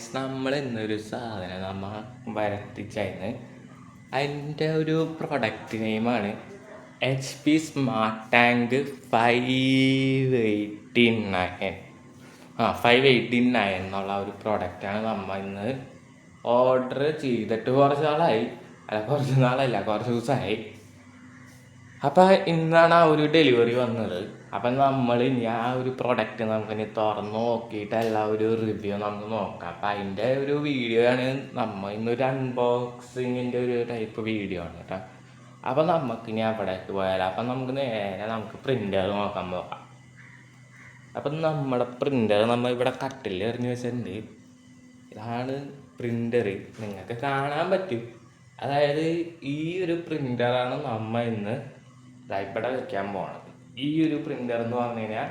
Guys, നമ്മൾ ഇന്നൊരു സാധനം നമ്മൾ വരുത്തിച്ചായിരുന്നു. അതിൻ്റെ ഒരു പ്രൊഡക്റ്റ് നെയിമാണ് HP സ്മാർട്ട് ടാങ്ക് 589. 589 എന്നുള്ള ഒരു പ്രൊഡക്റ്റാണ് നമ്മൾ ഇന്ന് ഓർഡർ ചെയ്തിട്ട് കുറച്ച് നാളായി. കുറച്ച് ദിവസമായി. അപ്പം ഇന്നാണ് ആ ഒരു ഡെലിവറി വന്നത്. അപ്പം നമ്മൾ ഇനി ആ ഒരു പ്രൊഡക്റ്റ് നമുക്കിനി തുറന്ന് നോക്കിയിട്ട് എല്ലാ ഒരു റിവ്യൂ നമുക്ക് നോക്കാം. അപ്പം അതിൻ്റെ ഒരു വീഡിയോ ആണ് നമ്മൾ ഇന്നൊരു അൺബോക്സിങ്ങിൻ്റെ ഒരു ടൈപ്പ് വീഡിയോ ആണ് കേട്ടോ. അപ്പം നമുക്കിനി അവിടേക്ക് പോയാൽ അപ്പം നമുക്ക് പ്രിൻ്റർ നോക്കാൻ പോകാം. അപ്പം നമ്മുടെ പ്രിൻ്റർ നമ്മൾ ഇവിടെ കട്ടിൽ എറിഞ്ഞ് വെച്ചിട്ടുണ്ട്. ഇതാണ് പ്രിൻ്റർ, നിങ്ങൾക്ക് കാണാൻ പറ്റും. അതായത് ഈ ഒരു പ്രിൻ്ററാണ് നമ്മൾ ഇന്ന് ഇവിടെ വെക്കാൻ പോണത്. ഈ ഒരു പ്രിൻ്റർ എന്ന് പറഞ്ഞു കഴിഞ്ഞാൽ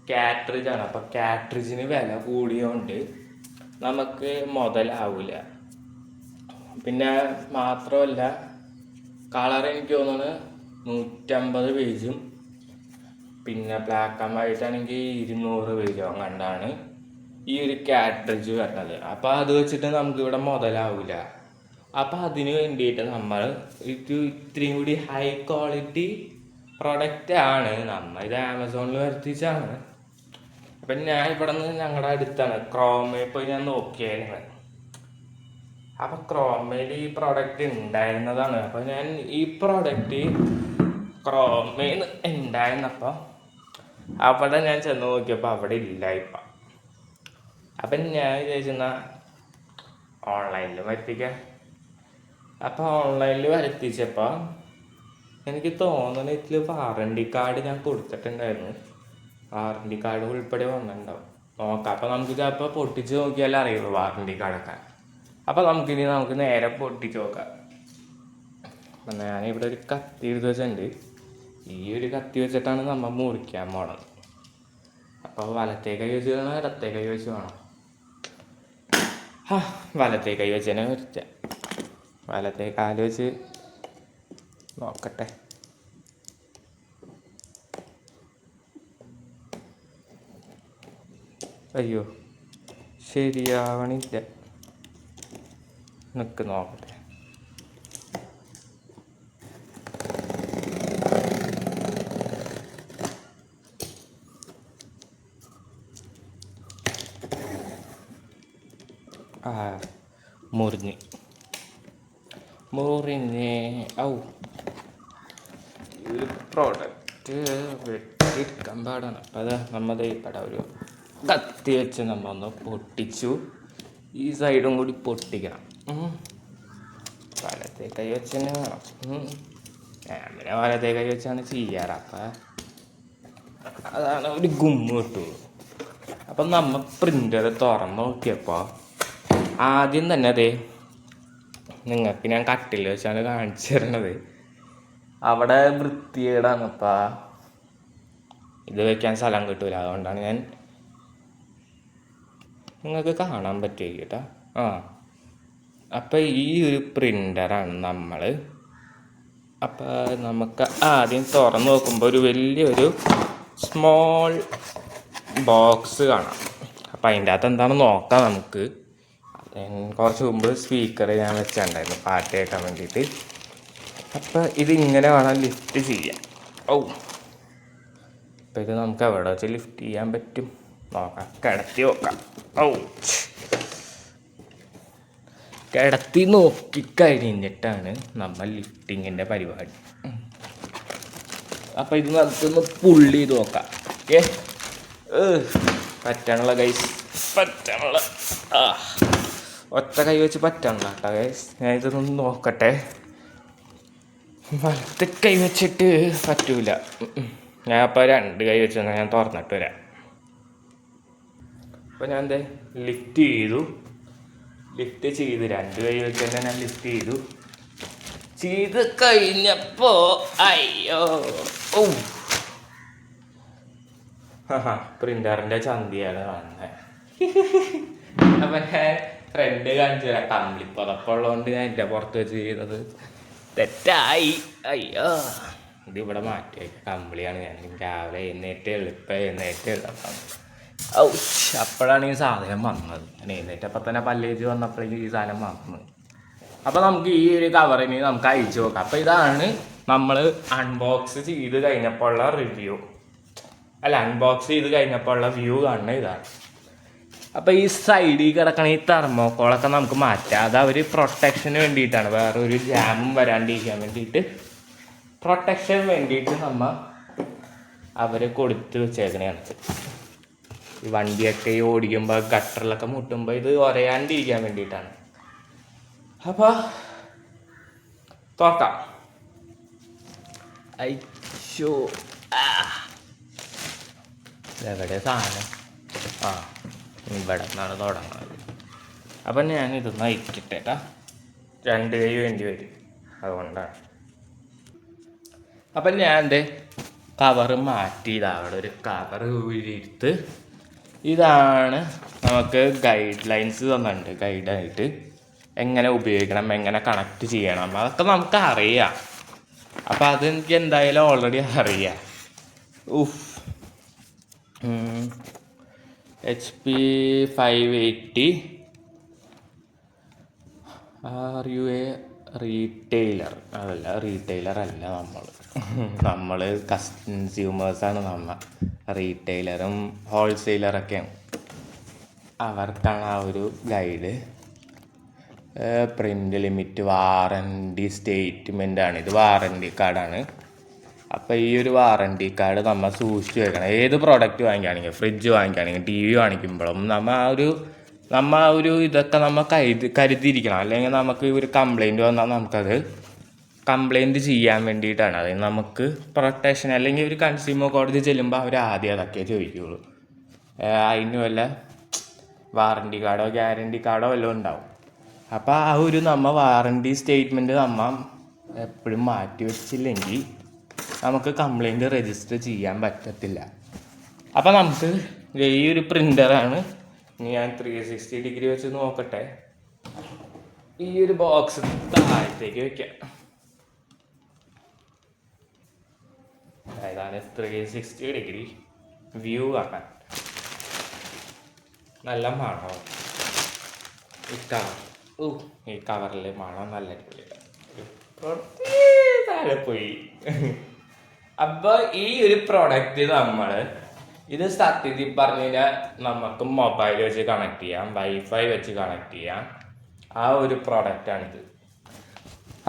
കാട്രിഡ്ജാണ്. അപ്പം കാട്രിഡ്ജിന് വില കൂടിയോണ്ട് നമുക്ക് മുതലാവില്ല. പിന്നെ മാത്രമല്ല, കളർ എനിക്ക് തോന്നുന്നത് 150 പേജും പിന്നെ ബ്ലാക്ക് ആൻഡ് വൈറ്റ് ആണെങ്കിൽ 200 പേജോ കണ്ടാണ് ഈ ഒരു കാട്രിഡ്ജ് വരുന്നത്. അപ്പം അത് വെച്ചിട്ട് നമുക്കിവിടെ മുതലാവില്ല. അപ്പം അതിന് വേണ്ടിയിട്ട് നമ്മൾ ഇത്രയും കൂടി ഹൈ ക്വാളിറ്റി പ്രൊഡക്റ്റ് ആണ്. നമ്മൾ ഇത് ആമസോണിൽ വരുത്തിച്ചാണ്. അപ്പം ഞാൻ ഇവിടെ നിന്ന് ഞങ്ങളുടെ അടുത്താണ് ക്രോമയിൽ പോയി ഞാൻ നോക്കിയായിരുന്നു. അപ്പം ക്രോമയിൽ ഈ പ്രൊഡക്റ്റ് ഉണ്ടായിരുന്നതാണ്. അപ്പം ഞാൻ ഈ പ്രൊഡക്റ്റ് ക്രോമയിൽ ഉണ്ടായിരുന്നപ്പോൾ അവിടെ ഞാൻ ചെന്ന് നോക്കിയപ്പോൾ അവിടെ ഇല്ല ഇപ്പം. അപ്പം ഞാൻ വിചാരിച്ചെന്നാ ഓൺലൈനിൽ വരുത്തിക്കാം. അപ്പോൾ ഓൺലൈനിൽ വരുത്തിച്ചപ്പോൾ എനിക്ക് തോന്നുന്നു ഇതിൽ വാറണ്ടി കാർഡ് ഞാൻ കൊടുത്തിട്ടുണ്ടായിരുന്നു. വാറണ്ടി കാർഡ് ഉൾപ്പെടെ വന്നിട്ടുണ്ടാവും. നോക്കാം. അപ്പോൾ നമുക്ക് ചിലപ്പോൾ പൊട്ടിച്ച് നോക്കിയാലേ അറിയുള്ളൂ വാറണ്ടി കാർഡൊക്കെ. അപ്പോൾ നമുക്ക് നേരെ പൊട്ടിച്ച് നോക്കാം. അപ്പം ഞാനിവിടെ ഒരു കത്തി എടുത്ത് വെച്ചിട്ടുണ്ട്. ഈ ഒരു കത്തി വെച്ചിട്ടാണ് നമ്മൾ മുറിക്കാൻ പോണത്. അപ്പോൾ വലത്തേ കൈ വെച്ച് വേണം, ഇടത്തേ കൈ വെച്ച് വേണം. വലത്തേ കൈ വെച്ച് തന്നെ മുറിക്കാം. വലത്തേ കാല് വെച്ച് നോക്കട്ടെ. അയ്യോ, ശരിയാവണില്ല. നോക്കട്ടെ. മുറിഞ്ഞ് ഒരു പ്രോഡക്റ്റ് വെട്ടിയെടുക്കാൻ പാടാണ്. അപ്പം അത് നമ്മൾ ഇവിടെ ഒരു കത്തി വെച്ച് നമ്മൾ ഒന്ന് പൊട്ടിച്ചു. ഈ സൈഡും കൂടി പൊട്ടിക്കണം. വലത്തേ കൈ വെച്ച് തന്നെ വേണം. ഞാൻ പിന്നെ വലത്തേ കൈ വെച്ചാണ് ചെയ്യാറ്. അപ്പം അതാണ് ഒരു ഗുമ്മ് കിട്ടുള്ളൂ. അപ്പം നമ്മൾ പ്രിൻ്റർ തുറന്ന് നോക്കിയപ്പോൾ ആദ്യം തന്നെ നിങ്ങൾക്ക് ഞാൻ കട്ടിൽ വെച്ചാണ് കാണിച്ചു തരണത്. അവിടെ വൃത്തികേടാണ്. അപ്പം ഇത് വയ്ക്കാൻ സ്ഥലം കിട്ടൂല. അതുകൊണ്ടാണ് ഞാൻ നിങ്ങൾക്ക് കാണാൻ പറ്റുക കേട്ടോ. അപ്പം ഈ ഒരു പ്രിൻ്ററാണ് നമ്മൾ. അപ്പം നമുക്ക് ആദ്യം തുറന്ന് നോക്കുമ്പോൾ ഒരു വലിയൊരു സ്മോൾ ബോക്സ് കാണാം. അപ്പം അതിൻ്റെ അകത്ത് എന്താണെന്ന് നോക്കാം നമുക്ക്. കുറച്ച് മുമ്പ് സ്പീക്കർ ഞാൻ വെച്ചിട്ടുണ്ടായിരുന്നു പാട്ട് കേൾക്കാൻ വേണ്ടിയിട്ട്. അപ്പം ഇതിങ്ങനെ വേണം ലിഫ്റ്റ് ചെയ്യാൻ. അപ്പം ഇത് നമുക്ക് എവിടെ വെച്ച് ലിഫ്റ്റ് ചെയ്യാൻ പറ്റും നോക്കാം. കിടത്തി നോക്കാം. കിടത്തി നോക്കിക്കഴിഞ്ഞിട്ടാണ് നമ്മൾ ലിഫ്റ്റിങ്ങിൻ്റെ പരിപാടി. അപ്പം ഇത് നമുക്കൊന്ന് പുള്ളി ചെയ്ത് നോക്കാം. പറ്റണുള്ള ഗൈസ്, പറ്റണുള്ള ഒറ്റ കൈ വെച്ച് പറ്റണുള്ള കേട്ടോ ഗൈസ്. ഞാൻ ഇതൊന്ന് നോക്കട്ടെ. വലത്തെ കൈ വെച്ചിട്ട് പറ്റൂല. ഞാൻ അപ്പോൾ 2 കൈ വെച്ച് ഞാൻ തുറന്നിട്ട് വരാം. അപ്പോൾ ഞാൻ ലിഫ്റ്റ് ചെയ്തു. 2 കൈ വെച്ച് തന്നെ ഞാൻ ലിഫ്റ്റ് ചെയ്ത് കഴിഞ്ഞപ്പോൾ അയ്യോ പ്രിൻ്ററിൻ്റെ ചന്തിയാണ് കാണുന്നത്. അപ്പം ഞാൻ ഫ്രണ്ട് കാണിച്ചു തരാം. കമ്പിളിപ്പുറപ്പുള്ളതുകൊണ്ട് ഞാൻ എൻ്റെ പുറത്ത് വെച്ച് ചെയ്യുന്നത് തെറ്റായി. അയ്യോ, ഇതിവിടെ മാറ്റി വയ്ക്കാം. കമ്പിളിയാണ്. ഞാൻ രാവിലെ എഴുന്നേറ്റ് എളുപ്പം എഴുന്നേറ്റ് എഴുതാം. ഔ അപ്പോഴാണ് ഈ സാധനം വന്നത്. എഴുന്നേറ്റപ്പം തന്നെ പല്ലേജ് വന്നപ്പോഴേക്കും ഈ സാധനം വന്നത്. അപ്പോൾ നമുക്ക് ഈ ഒരു കവറിന് നമുക്ക് അയച്ചു നോക്കാം. അപ്പോൾ ഇതാണ് നമ്മൾ അൺബോക്സ് ചെയ്ത് കഴിഞ്ഞപ്പോൾ ഉള്ള റിവ്യൂ, അല്ല അൺബോക്സ് ചെയ്ത് കഴിഞ്ഞപ്പോൾ ഉള്ള വ്യൂ കാണുന്നത് ഇതാണ്. അപ്പോൾ ഈ സൈഡിൽ കിടക്കണ ഈ തെർമോക്കോളൊക്കെ നമുക്ക് മാറ്റാം. അത് അവർ പ്രൊട്ടക്ഷന് വേണ്ടിയിട്ടാണ്, വേറെ ഒരു ജാമും വരാണ്ടിരിക്കാൻ വേണ്ടിയിട്ട് പ്രൊട്ടക്ഷൻ വേണ്ടിയിട്ട് അവർ കൊടുത്ത് വെച്ചേക്കണയാണ്. ഈ വണ്ടിയൊക്കെ ഈ ഓടിക്കുമ്പോൾ ഗട്ടറിലൊക്കെ മുട്ടുമ്പോൾ ഇത് ഉരയാണ്ടിരിക്കാൻ വേണ്ടിയിട്ടാണ്. അപ്പോൾ തുറക്കാം. അയ്യോ എവിടെ സാധനം? ആ ഇവിടെ നിന്നാണ് തുടങ്ങുന്നത്. അപ്പം ഞാനിതൊന്ന് അയക്കട്ടെ. 2 കൈ വേണ്ടി വരും, അതുകൊണ്ടാണ്. അപ്പം ഞാൻ എൻ്റെ കവറ് മാറ്റിയത് അവിടെ ഒരു കവറ് ഊരിയെടുത്ത് ഇതാണ് നമുക്ക് ഗൈഡ് ലൈൻസ് തന്നിട്ടുണ്ട്. ഗൈഡായിട്ട് എങ്ങനെ ഉപയോഗിക്കണം, എങ്ങനെ കണക്ട് ചെയ്യണം, അതൊക്കെ നമുക്ക് അറിയാം. അപ്പം അതെനിക്ക് എന്തായാലും ഓൾറെഡി അറിയാം. HP 580 are you a retailer? അതല്ല, റീറ്റെയിലർ അല്ല, നമ്മൾ കൺസ്യൂമേഴ്സാണ്. റീറ്റെയിലറും ഹോൾസെയിലറൊക്കെയാണ്. അവർക്കാണ് ആ ഒരു ഗൈഡ്. പ്രിൻ്റ് ലിമിറ്റ്, വാറണ്ടി സ്റ്റേറ്റ്മെൻ്റാണ്. ഇത് വാറണ്ടി കാർഡാണ്. അപ്പോൾ ഈ ഒരു വാറണ്ടി കാർഡ് നമ്മൾ സൂക്ഷിച്ച് വെക്കണം. ഏത് പ്രോഡക്റ്റ് വാങ്ങിക്കുകയാണെങ്കിൽ, ഫ്രിഡ്ജ് വാങ്ങിക്കുകയാണെങ്കിൽ, TV വാങ്ങിക്കുമ്പോഴും നമ്മൾ ആ ഒരു ഇതൊക്കെ നമ്മൾ കരുതിയിരിക്കണം. അല്ലെങ്കിൽ നമുക്ക് ഒരു കംപ്ലൈൻറ്റ് വന്നാൽ നമുക്കത് കംപ്ലൈൻറ്റ് ചെയ്യാൻ വേണ്ടിയിട്ടാണ്. അതായത് നമുക്ക് പ്രൊട്ടക്ഷൻ, അല്ലെങ്കിൽ ഒരു കൺസ്യൂമർ കോടതി ചെല്ലുമ്പോൾ അവർ ആദ്യം അതൊക്കെ ചോദിക്കുകയുള്ളൂ. അതിന് വല്ല വാറണ്ടി കാർഡോ ഗ്യാരണ്ടി കാർഡോ വല്ലതും ഉണ്ടാവും. അപ്പോൾ ആ ഒരു വാറണ്ടി സ്റ്റേറ്റ്മെൻറ്റ് എപ്പോഴും മാറ്റി വെച്ചില്ലെങ്കിൽ നമുക്ക് കംപ്ലൈൻറ്റ് രജിസ്റ്റർ ചെയ്യാൻ പറ്റത്തില്ല. അപ്പോൾ നമുക്ക് ഈ ഒരു പ്രിൻ്ററാണ്. ഞാൻ 360 ഡിഗ്രി വെച്ച് നോക്കട്ടെ. ഈ ഒരു ബോക്സ് താഴത്തേക്ക് വയ്ക്കാം. അതാണ് 360 ഡിഗ്രി വ്യൂ കാണാൻ. നല്ല മണോ ഈ കവർ. ഈ കവറിൽ മണം നല്ല താഴെ പോയി. അപ്പോൾ ഈ ഒരു പ്രോഡക്റ്റ് ഇത് സത്യത്തിൽ പറഞ്ഞു കഴിഞ്ഞാൽ നമുക്ക് മൊബൈൽ വെച്ച് കണക്ട് ചെയ്യാം, വൈഫൈ വെച്ച് കണക്ട് ചെയ്യാം. ആ ഒരു പ്രോഡക്റ്റാണിത്.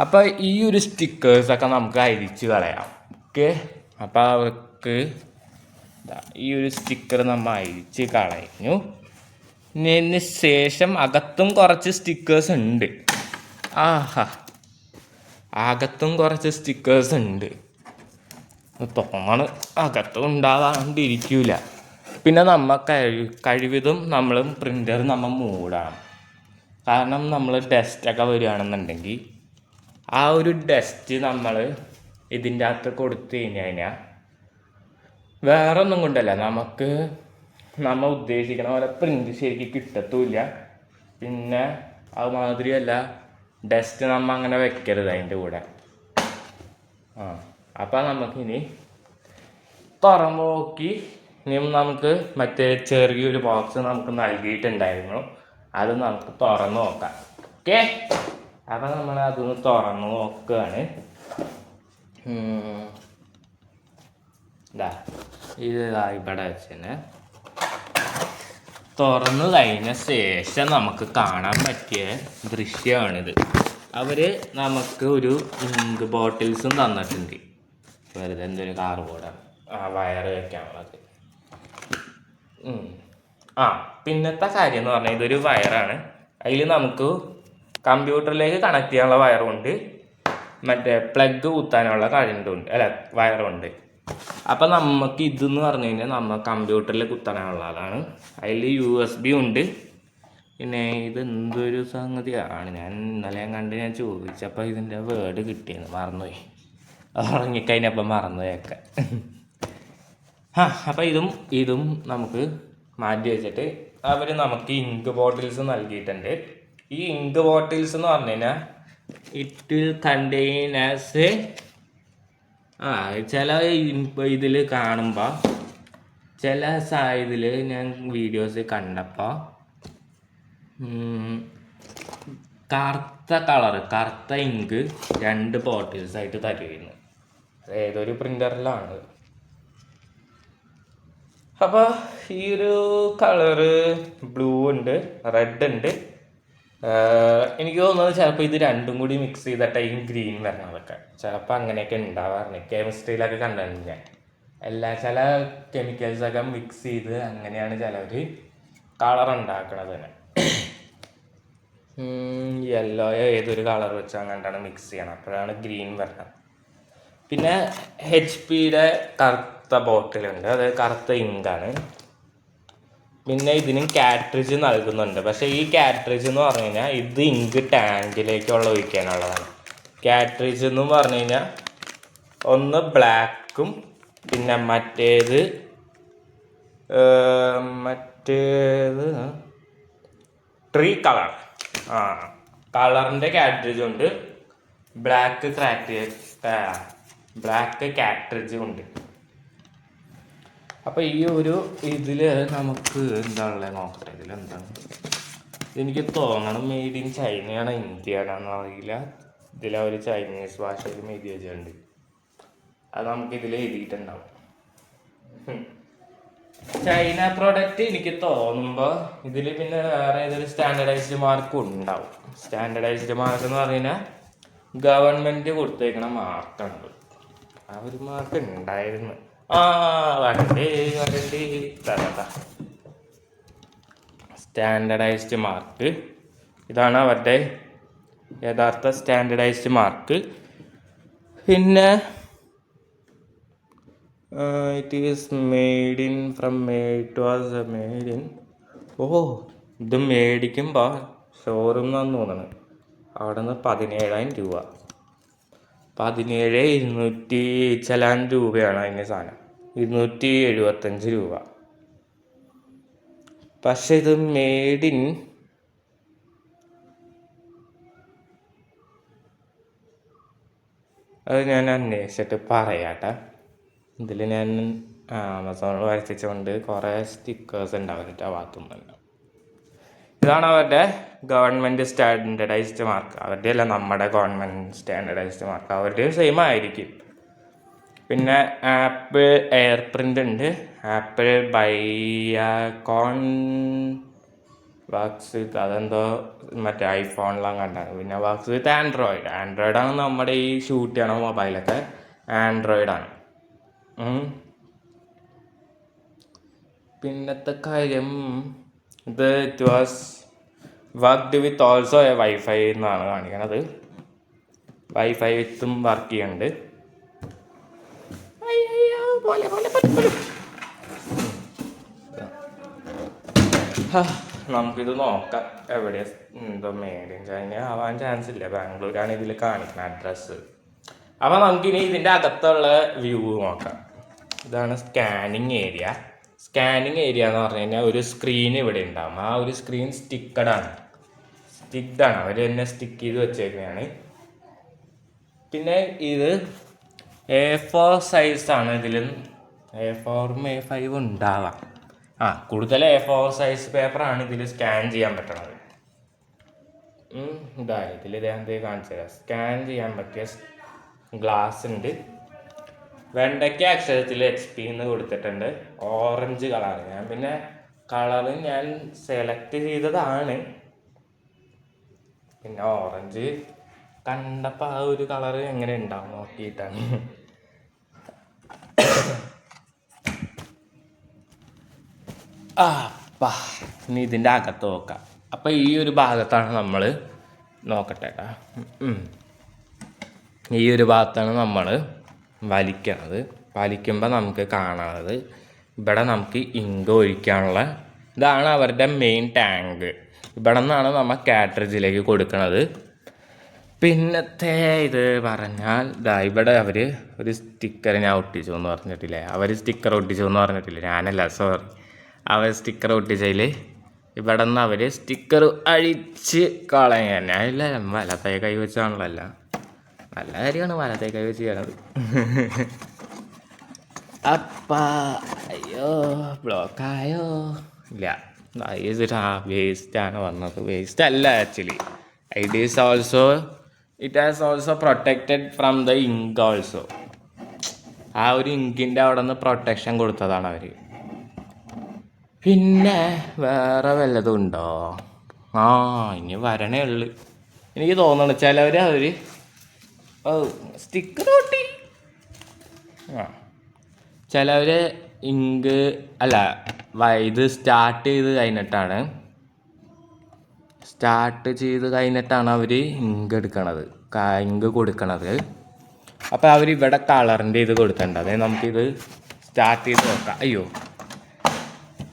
അപ്പോൾ ഈ ഒരു സ്റ്റിക്കേഴ്സൊക്കെ നമുക്ക് അരിച്ച് കളയാം. ഓക്കെ, അപ്പോൾ അവർക്ക് ഈ ഒരു സ്റ്റിക്കർ നമ്മൾ അരിച്ച് കളഞ്ഞു. ഇതിന് ശേഷം അകത്തും കുറച്ച് സ്റ്റിക്കേഴ്സ് ഉണ്ട്. അകത്തും കുറച്ച് സ്റ്റിക്കേഴ്സ് ഉണ്ട്. തോന്നാണ് അകത്തും ഉണ്ടാവാണ്ടിരിക്കില്ല. പിന്നെ കഴിവതും പ്രിൻ്റർ മൂടണം. കാരണം ഡസ്റ്റൊക്കെ വരികയാണെന്നുണ്ടെങ്കിൽ ആ ഒരു ഡസ്റ്റ് ഇതിൻ്റെ അകത്ത് കൊടുത്തു കഴിഞ്ഞാൽ വേറെ ഒന്നും കൊണ്ടല്ല, നമ്മൾ ഉദ്ദേശിക്കണ പോലെ പ്രിൻ്റ് ശരിക്കും കിട്ടത്തുമില്ല. പിന്നെ അതുമാതിരിയല്ല, ഡസ്റ്റ് അങ്ങനെ വെക്കരുത് അതിൻ്റെ കൂടെ. അപ്പം നമുക്കിനി തുറന്നു നോക്കി, നമുക്ക് മറ്റേ ചെറിയൊരു ബോക്സ് നമുക്ക് നൽകിയിട്ടുണ്ടായിരുന്നു, അത് നമുക്ക് തുറന്നു നോക്കാം. ഓക്കെ, അപ്പം നമ്മൾ അതൊന്ന് തുറന്നു നോക്കുകയാണ്. ഇത് ഇവിടെ വെച്ച് തന്നെ തുറന്നു കഴിഞ്ഞ ശേഷം നമുക്ക് കാണാൻ പറ്റിയ ദൃശ്യമാണിത്. അവർ നമുക്ക് ഒരു ഇങ്ക് ബോട്ടിൽസും തന്നിട്ടുണ്ട്. വെറുതെ എന്തൊരു കാർബോർഡാണ്, വയറ് വയ്ക്കാനുള്ളത്. പിന്നത്തെ കാര്യം എന്ന് പറഞ്ഞാൽ ഇതൊരു വയറാണ്. അതിൽ നമുക്ക് കമ്പ്യൂട്ടറിലേക്ക് കണക്ട് ചെയ്യാനുള്ള വയറുണ്ട്, മറ്റേ പ്ലഗ് കുത്താനുള്ള കറണ്ടുണ്ട്, വയറുണ്ട്. അപ്പം നമുക്ക് ഇതെന്ന് പറഞ്ഞു കഴിഞ്ഞാൽ കമ്പ്യൂട്ടറിൽ കുത്താനുള്ളതാണ്. അതിൽ USB ഉണ്ട്. പിന്നെ ഇത് എന്തൊരു സംഗതിയാണ്, ഞാൻ ഇന്നലെ ഞാൻ ചോദിച്ചപ്പോൾ ഇതിൻ്റെ വേർഡ് കിട്ടിയെന്ന് മറന്നുപോയി. ഉറങ്ങിക്കഴിഞ്ഞപ്പം മറന്നുപോയേക്കാം. അപ്പം ഇതും നമുക്ക് മാറ്റി വെച്ചിട്ട് അവർ നമുക്ക് ഇങ്ക് ബോട്ടിൽസ് നൽകിയിട്ടുണ്ട്. ഈ ഇങ്ക് ബോട്ടിൽസ് എന്ന് പറഞ്ഞു കഴിഞ്ഞാൽ ഇറ്റ് വിൽ കണ്ടെയ്ൻ ആസ് ചില ഇതിൽ കാണുമ്പോൾ ചില ഇതിൽ ഞാൻ വീഡിയോസ് കണ്ടപ്പോൾ കറുത്ത ഇങ്ക് 2 ബോട്ടിൽസ് ആയിട്ട് തരുമായിരുന്നു. അത് ഏതൊരു പ്രിൻ്ററിലാണ്. അപ്പോൾ ഈ ഒരു കളറ് ബ്ലൂ ഉണ്ട്, റെഡ് ഉണ്ട്. എനിക്ക് തോന്നുന്നത് ചിലപ്പോൾ ഇത് രണ്ടും കൂടി മിക്സ് ചെയ്തിട്ടായിരിക്കും ഗ്രീൻ വരണതൊക്കെ. ചിലപ്പോൾ അങ്ങനെയൊക്കെ ഉണ്ടാവാറുണ്ട്. കെമിസ്ട്രിയിലൊക്കെ കണ്ടിട്ടുണ്ട് ഞാൻ. ചില കെമിക്കൽസൊക്കെ മിക്സ് ചെയ്ത് അങ്ങനെയാണ് ചിലവർ കളർ ഉണ്ടാക്കണത് തന്നെ. യെല്ലോയോ ഏതൊരു കളർ വെച്ചാൽ അങ്ങോട്ടാണ് മിക്സ് ചെയ്യണം, അപ്പോഴാണ് ഗ്രീൻ വരണം. പിന്നെ HP-യുടെ കറുത്ത ബോട്ടിലുണ്ട്, അത് കറുത്ത ഇങ്കാണ്. പിന്നെ ഇതിനും കാട്രിഡ്ജ് നൽകുന്നുണ്ട്. പക്ഷേ ഈ കാട്രിഡ്ജ് എന്ന് പറഞ്ഞു കഴിഞ്ഞാൽ ഇത് ഇങ്ക് ടാങ്കിലേക്കുള്ള ഒഴിക്കാനുള്ളതാണ്. കാട്രിഡ്ജ് എന്ന് പറഞ്ഞു കഴിഞ്ഞാൽ ഒന്ന് ബ്ലാക്കും പിന്നെ മറ്റേത് 3 കളർ കളറിൻ്റെ കാട്രിഡ്ജും ഉണ്ട്, ബ്ലാക്ക് കാട്രിഡ്ജും ഉണ്ട്. അപ്പോൾ ഈ ഒരു ഇതിൽ നമുക്ക് എന്താണുള്ളത് നോക്കട്ടെ. ഇതിലെന്താണ്, എനിക്ക് തോന്നണം മെയ്ഡ് ഇൻ ചൈനയാണ് ഇന്ത്യയാണെന്ന് അറിയില്ല. ഇതിലവർ ചൈനീസ് ഭാഷയിൽ എഴുതി വെച്ചിട്ടുണ്ട്. അത് നമുക്കിതിൽ എഴുതിയിട്ടുണ്ടാവും. ചൈന പ്രോഡക്റ്റ് എനിക്ക് തോന്നുമ്പോൾ ഇതിൽ പിന്നെ വേറെ ഏതൊരു സ്റ്റാൻഡർഡൈസ്ഡ് മാർക്കും ഉണ്ടാവും. സ്റ്റാൻഡർഡൈസ്ഡ് മാർക്ക് എന്ന് പറഞ്ഞു കഴിഞ്ഞാൽ ഗവൺമെൻറ് കൊടുത്തേക്കണ മാർക്കുണ്ട്. ആ ഒരു മാർക്ക് ഉണ്ടായിരുന്നു. വരണ്ടേ സ്റ്റാൻഡർഡൈസ്ഡ് മാർക്ക്. ഇതാണ് അവരുടെ യഥാർത്ഥ സ്റ്റാൻഡർഡൈസ്ഡ് മാർക്ക്. പിന്നെ ഇറ്റ് ഈസ് മെയ്ഡ് ഇൻ ഇത് മേടിക്കുമ്പോൾ ഷോറൂം എന്നാന്ന് തോന്നുന്നത്. അവിടെ നിന്ന് 17,000 രൂപ, 17,200 ചിലാൻ രൂപയാണ് അതിൻ്റെ സാധനം, 275 രൂപ. പക്ഷെ ഇത് മെയ്ഡ് ഇൻ അത് ഞാൻ അന്വേഷിച്ചിട്ട് പറയാട്ടെ. ഇതിൽ ഞാൻ ആമസോണിൽ വരച്ചുകൊണ്ട് കുറേ സ്റ്റിക്കേഴ്സ് ഉണ്ടാവും ആ ഭാഗത്തുനിന്ന്. ഇതാണ് അവരുടെ ഗവൺമെൻറ് സ്റ്റാൻഡർഡൈസ്ഡ് മാർക്ക്. അവരുടെ അല്ല, നമ്മുടെ ഗവൺമെൻറ് സ്റ്റാൻഡർഡൈസ്ഡ് മാർക്ക്. അവരുടെയും സെയിം ആയിരിക്കും. പിന്നെ ആപ്പിൾ എയർ പ്രിൻ്റ് ഉണ്ട്, ആപ്പിൾ ബയോകോൺ വർക്ക്സ് വിത്ത്, അതെന്തോ മറ്റേ ഐഫോണിലാണ് കണ്ടാണ്. പിന്നെ വർക്ക്സ് വിത്ത് ആൻഡ്രോയിഡാണ് നമ്മുടെ ഈ ഷൂട്ട് ചെയ്യണ മൊബൈലൊക്കെ ആൻഡ്രോയിഡാണ്. പിന്നത്തെ കാര്യം ഇത് it was worked with also A wifi എന്നാണ് കാണിക്കണത്. വൈഫൈ വിത്തും വർക്ക് ചെയ്യുന്നുണ്ട്. നമുക്കിത് നോക്കാം. എവിടെ എന്തോ മെയ്ഡ് ഇൻ ചൈന ആവാൻ ചാൻസ് ഇല്ല. ബാംഗ്ലൂരാണ് ഇതിൽ കാണിക്കുന്ന അഡ്രസ്സ്. അപ്പോൾ നമുക്കിനി ഇതിൻ്റെ അകത്തുള്ള വ്യൂ നോക്കാം. ഇതാണ് സ്കാനിങ് ഏരിയ. സ്കാനിങ് ഏരിയ എന്ന് പറഞ്ഞു കഴിഞ്ഞാൽ ഒരു സ്ക്രീൻ ഇവിടെ ഉണ്ടാകും. ആ ഒരു സ്ക്രീൻ സ്റ്റിക്ക്ഡാണ്. അവർ തന്നെ സ്റ്റിക്ക് ചെയ്ത് വെച്ചേക്കുന്നതാണ്. പിന്നെ ഇത് A4 സൈസാണ്. ഇതിലും A4ഉം A5 ഉണ്ടാവാം. കൂടുതൽ A4 സൈസ് പേപ്പറാണ് ഇതിൽ സ്കാൻ ചെയ്യാൻ പറ്റണത്. ഇതിൽ ഇതേ കാണിച്ചു തരാം. സ്കാൻ ചെയ്യാൻ പറ്റിയ ഗ്ലാസ് ഉണ്ട്. വെണ്ടയ്ക്ക അക്ഷരത്തിൽ HP എന്ന് കൊടുത്തിട്ടുണ്ട്. Orange colour. പിന്നെ കളറ് ഞാൻ സെലക്ട് ചെയ്തതാണ്. പിന്നെ ഓറഞ്ച് കണ്ടപ്പോൾ ആ ഒരു കളറ് എങ്ങനെ ഉണ്ടാവും നോക്കിയിട്ടാണ്. ഇനി ഇതിൻ്റെ അകത്ത് നോക്കാം. അപ്പം ഈ ഒരു ഭാഗത്താണ് നമ്മൾ നോക്കട്ടെ. ഈ ഒരു ഭാഗത്താണ് നമ്മൾ വലിക്കണത്. വലിക്കുമ്പോൾ നമുക്ക് കാണുന്നത് ഇവിടെ നമുക്ക് ഇങ്ക് ഒഴിക്കാനുള്ള ഇതാണ് അവരുടെ മെയിൻ ടാങ്ക്. ഇവിടെ നിന്നാണ് നമ്മൾ കാട്രിഡ്ജിലേക്ക് കൊടുക്കുന്നത്. പിന്നത്തെ ഇത് പറഞ്ഞാൽ ഇവിടെ അവർ ഒരു സ്റ്റിക്കർ ഞാൻ ഒട്ടിച്ചു എന്ന് പറഞ്ഞിട്ടില്ലേ, സ്റ്റിക്കർ ഒട്ടിച്ചു എന്ന് പറഞ്ഞിട്ടില്ലേ, ഞാനല്ല സോറി. അവർ സ്റ്റിക്കർ ഒട്ടിച്ചതിൽ ഇവിടെ നിന്ന് അവർ സ്റ്റിക്കർ അഴിച്ച് കളയാൻ. ഞാനില്ല, വലത്തേ കൈ വെച്ചാണല്ലോ. നല്ല കാര്യമാണ് വലത്തേ കൈ വെച്ച് ചെയ്യണത്. അയ്യോ ബ്ലോക്കായോ ഇല്ല. വേസ്റ്റാണ് വന്നത്. വേസ്റ്റ് അല്ല actually. It has also protected from the ink also. ആ ഒരു ഇങ്കിൻ്റെ അവിടെ നിന്ന് പ്രൊട്ടക്ഷൻ കൊടുത്തതാണ് അവർ. പിന്നെ വേറെ വല്ലതും ഉണ്ടോ? ഇനി വരണേ ഉള്ളു എനിക്ക് തോന്നണം. ചിലവർ സ്റ്റിക്കർ കൂട്ടി, ചിലവർ ഇങ്ക് അല്ല ഇത് സ്റ്റാർട്ട് ചെയ്ത് കഴിഞ്ഞിട്ടാണ് അവർ ഇങ്ക് കൊടുക്കണത്. അപ്പോൾ അവരിവിടെ കളറിൻ്റെ ഇത് കൊടുത്തിട്ടുണ്ട്. അതായത് നമുക്കിത് സ്റ്റാർട്ട് ചെയ്ത് നോക്കാം. അയ്യോ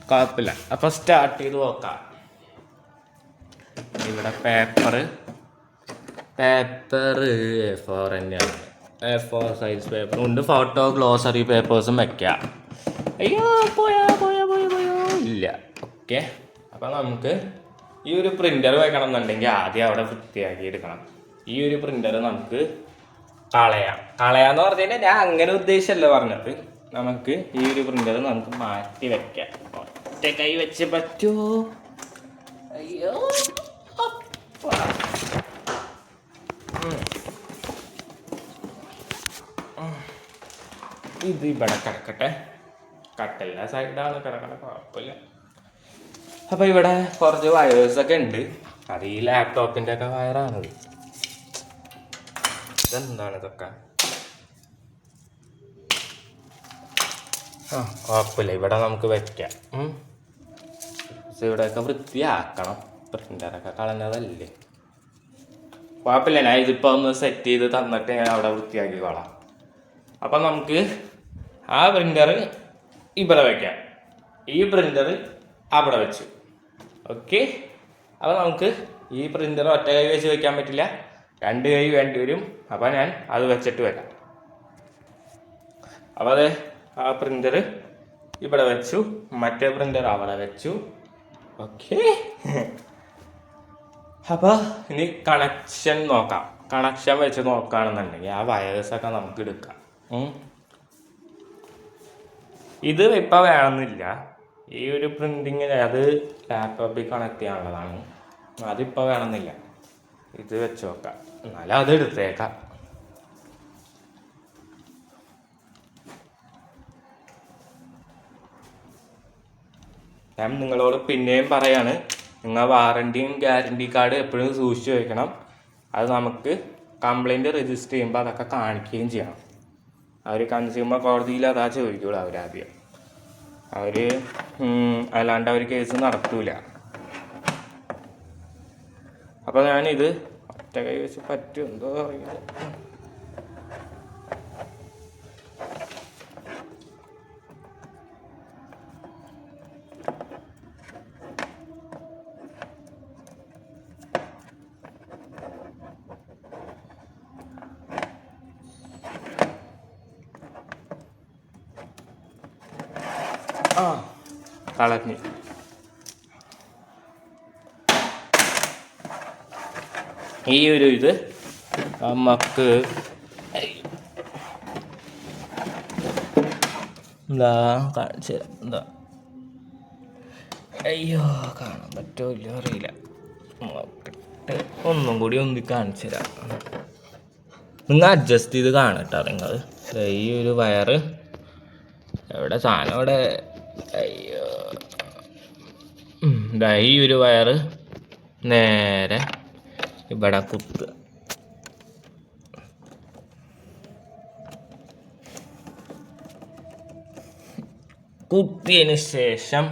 കുഴപ്പമില്ല. അപ്പോൾ സ്റ്റാർട്ട് ചെയ്ത് നോക്കാം. ഇവിടെ പേപ്പർ A4 തന്നെയാണ്. A4 സൈസ് പേപ്പറും ഉണ്ട്. ഫോട്ടോ ഗ്ലോസറി പേപ്പേഴ്സും വെക്കാം. അയ്യോ പോയോ ഇല്ല. ഓക്കെ, അപ്പം നമുക്ക് ഈ ഒരു പ്രിൻ്റർ വെക്കണം എന്നുണ്ടെങ്കിൽ ആദ്യം അവിടെ വൃത്തിയാക്കി എടുക്കണം. ഈ ഒരു പ്രിൻ്റർ നമുക്ക് കളയാന്ന് പറഞ്ഞു കഴിഞ്ഞാൽ ഞാൻ അങ്ങനെ ഉദ്ദേശിച്ചല്ല പറഞ്ഞത്. നമുക്ക് ഈ ഒരു പ്രിൻ്റർ നമുക്ക് മാറ്റി വെക്കാം. ഒറ്റ കൈ വെച്ച് പറ്റുമോ? അയ്യോ ഇത് ഇവിടെ കിടക്കട്ടെ. കട്ടെല്ലാ സൈഡാണ് കിടക്കട്ടെ, കുഴപ്പമില്ല. അപ്പോൾ ഇവിടെ കുറച്ച് വയേഴ്സൊക്കെ ഉണ്ട്. അത് ഈ ലാപ്ടോപ്പിൻ്റെ ഒക്കെ വയറാണത്. ഇതെന്താണ് ഇതൊക്കെ? കുഴപ്പമില്ല, ഇവിടെ നമുക്ക് വെക്കാം. പക്ഷെ ഇവിടെയൊക്കെ വൃത്തിയാക്കണം. പ്രിൻ്ററൊക്കെ കളഞ്ഞതല്ലേ, കുഴപ്പമില്ല. ഞാൻ ഇതിപ്പോൾ ഒന്ന് സെറ്റ് ചെയ്ത് തന്നിട്ട് ഞാൻ അവിടെ വൃത്തിയാക്കിക്കോളാം. അപ്പം നമുക്ക് ആ പ്രിൻ്റർ ഇവിടെ വയ്ക്കാം, ഈ പ്രിൻ്റർ അവിടെ വെച്ചു. ഓക്കെ, അപ്പോൾ നമുക്ക് ഈ പ്രിൻ്റർ ഒറ്റ കൈ വെച്ച് വയ്ക്കാൻ പറ്റില്ല, 2 കൈ വേണ്ടി വരും. അപ്പോൾ ഞാൻ അത് വെച്ചിട്ട് വരാം. അപ്പോൾ അത് ആ പ്രിൻ്റർ ഇവിടെ വെച്ചു, മറ്റേ പ്രിൻ്റർ അവിടെ വെച്ചു. ഓക്കെ, അപ്പോൾ ഇനി കണക്ഷൻ നോക്കാം. കണക്ഷൻ വെച്ച് നോക്കുകയാണെന്നുണ്ടെങ്കിൽ ആ വയേഴ്സൊക്കെ നമുക്ക് എടുക്കാം. ഇത് ഇപ്പം വേണമെന്നില്ല. ഈ ഒരു പ്രിൻറ്റിങ് അത് ലാപ്ടോപ്പിൽ കണക്ട് ചെയ്യാനുള്ളതാണ്. അതിപ്പോൾ വേണമെന്നില്ല. ഇത് വെച്ച് നോക്കാം, എന്നാലും അത് എടുത്തേക്കാം. ഞാൻ നിങ്ങളോട് പിന്നെയും പറയാണ്, നിങ്ങൾ വാറണ്ടിയും ഗ്യാരണ്ടി കാർഡ് എപ്പോഴും സൂക്ഷിച്ച് വയ്ക്കണം. അത് നമുക്ക് കംപ്ലൈൻറ്റ് രജിസ്റ്റർ ചെയ്യുമ്പോൾ അതൊക്കെ കാണിക്കുകയും ചെയ്യണം. അവർ കൺസ്യൂമർ കോടതിയിൽ അതാ ചോദിക്കുള്ളൂ അവരാദ്യം. അല്ലാണ്ട് അവർ കേസ് നടത്തൂല. അപ്പോൾ ഞാനിത് ഒറ്റ കൈ വെച്ച് പറ്റും എന്തോ അറിയില്ല. കളഞ്ഞ് ഈ ഒരു ഇത് നമുക്ക് എന്താ കാണിച്ചു തരാം. എന്താ അയ്യോ കാണാൻ പറ്റുമല്ലോ അറിയില്ല. ഒന്നും കൂടി കാണിച്ചു തരാം. നിങ്ങൾ അഡ്ജസ്റ്റ് ചെയ്ത് കാണട്ടോ. നിങ്ങൾ ഈ ഒരു വയറ് എവിടെ സാധനം ഇവിടെ. അയ്യോ ഈ ഒരു വയറ് നേരെ ഇവിടെ കുത്തിയതിന് ശേഷം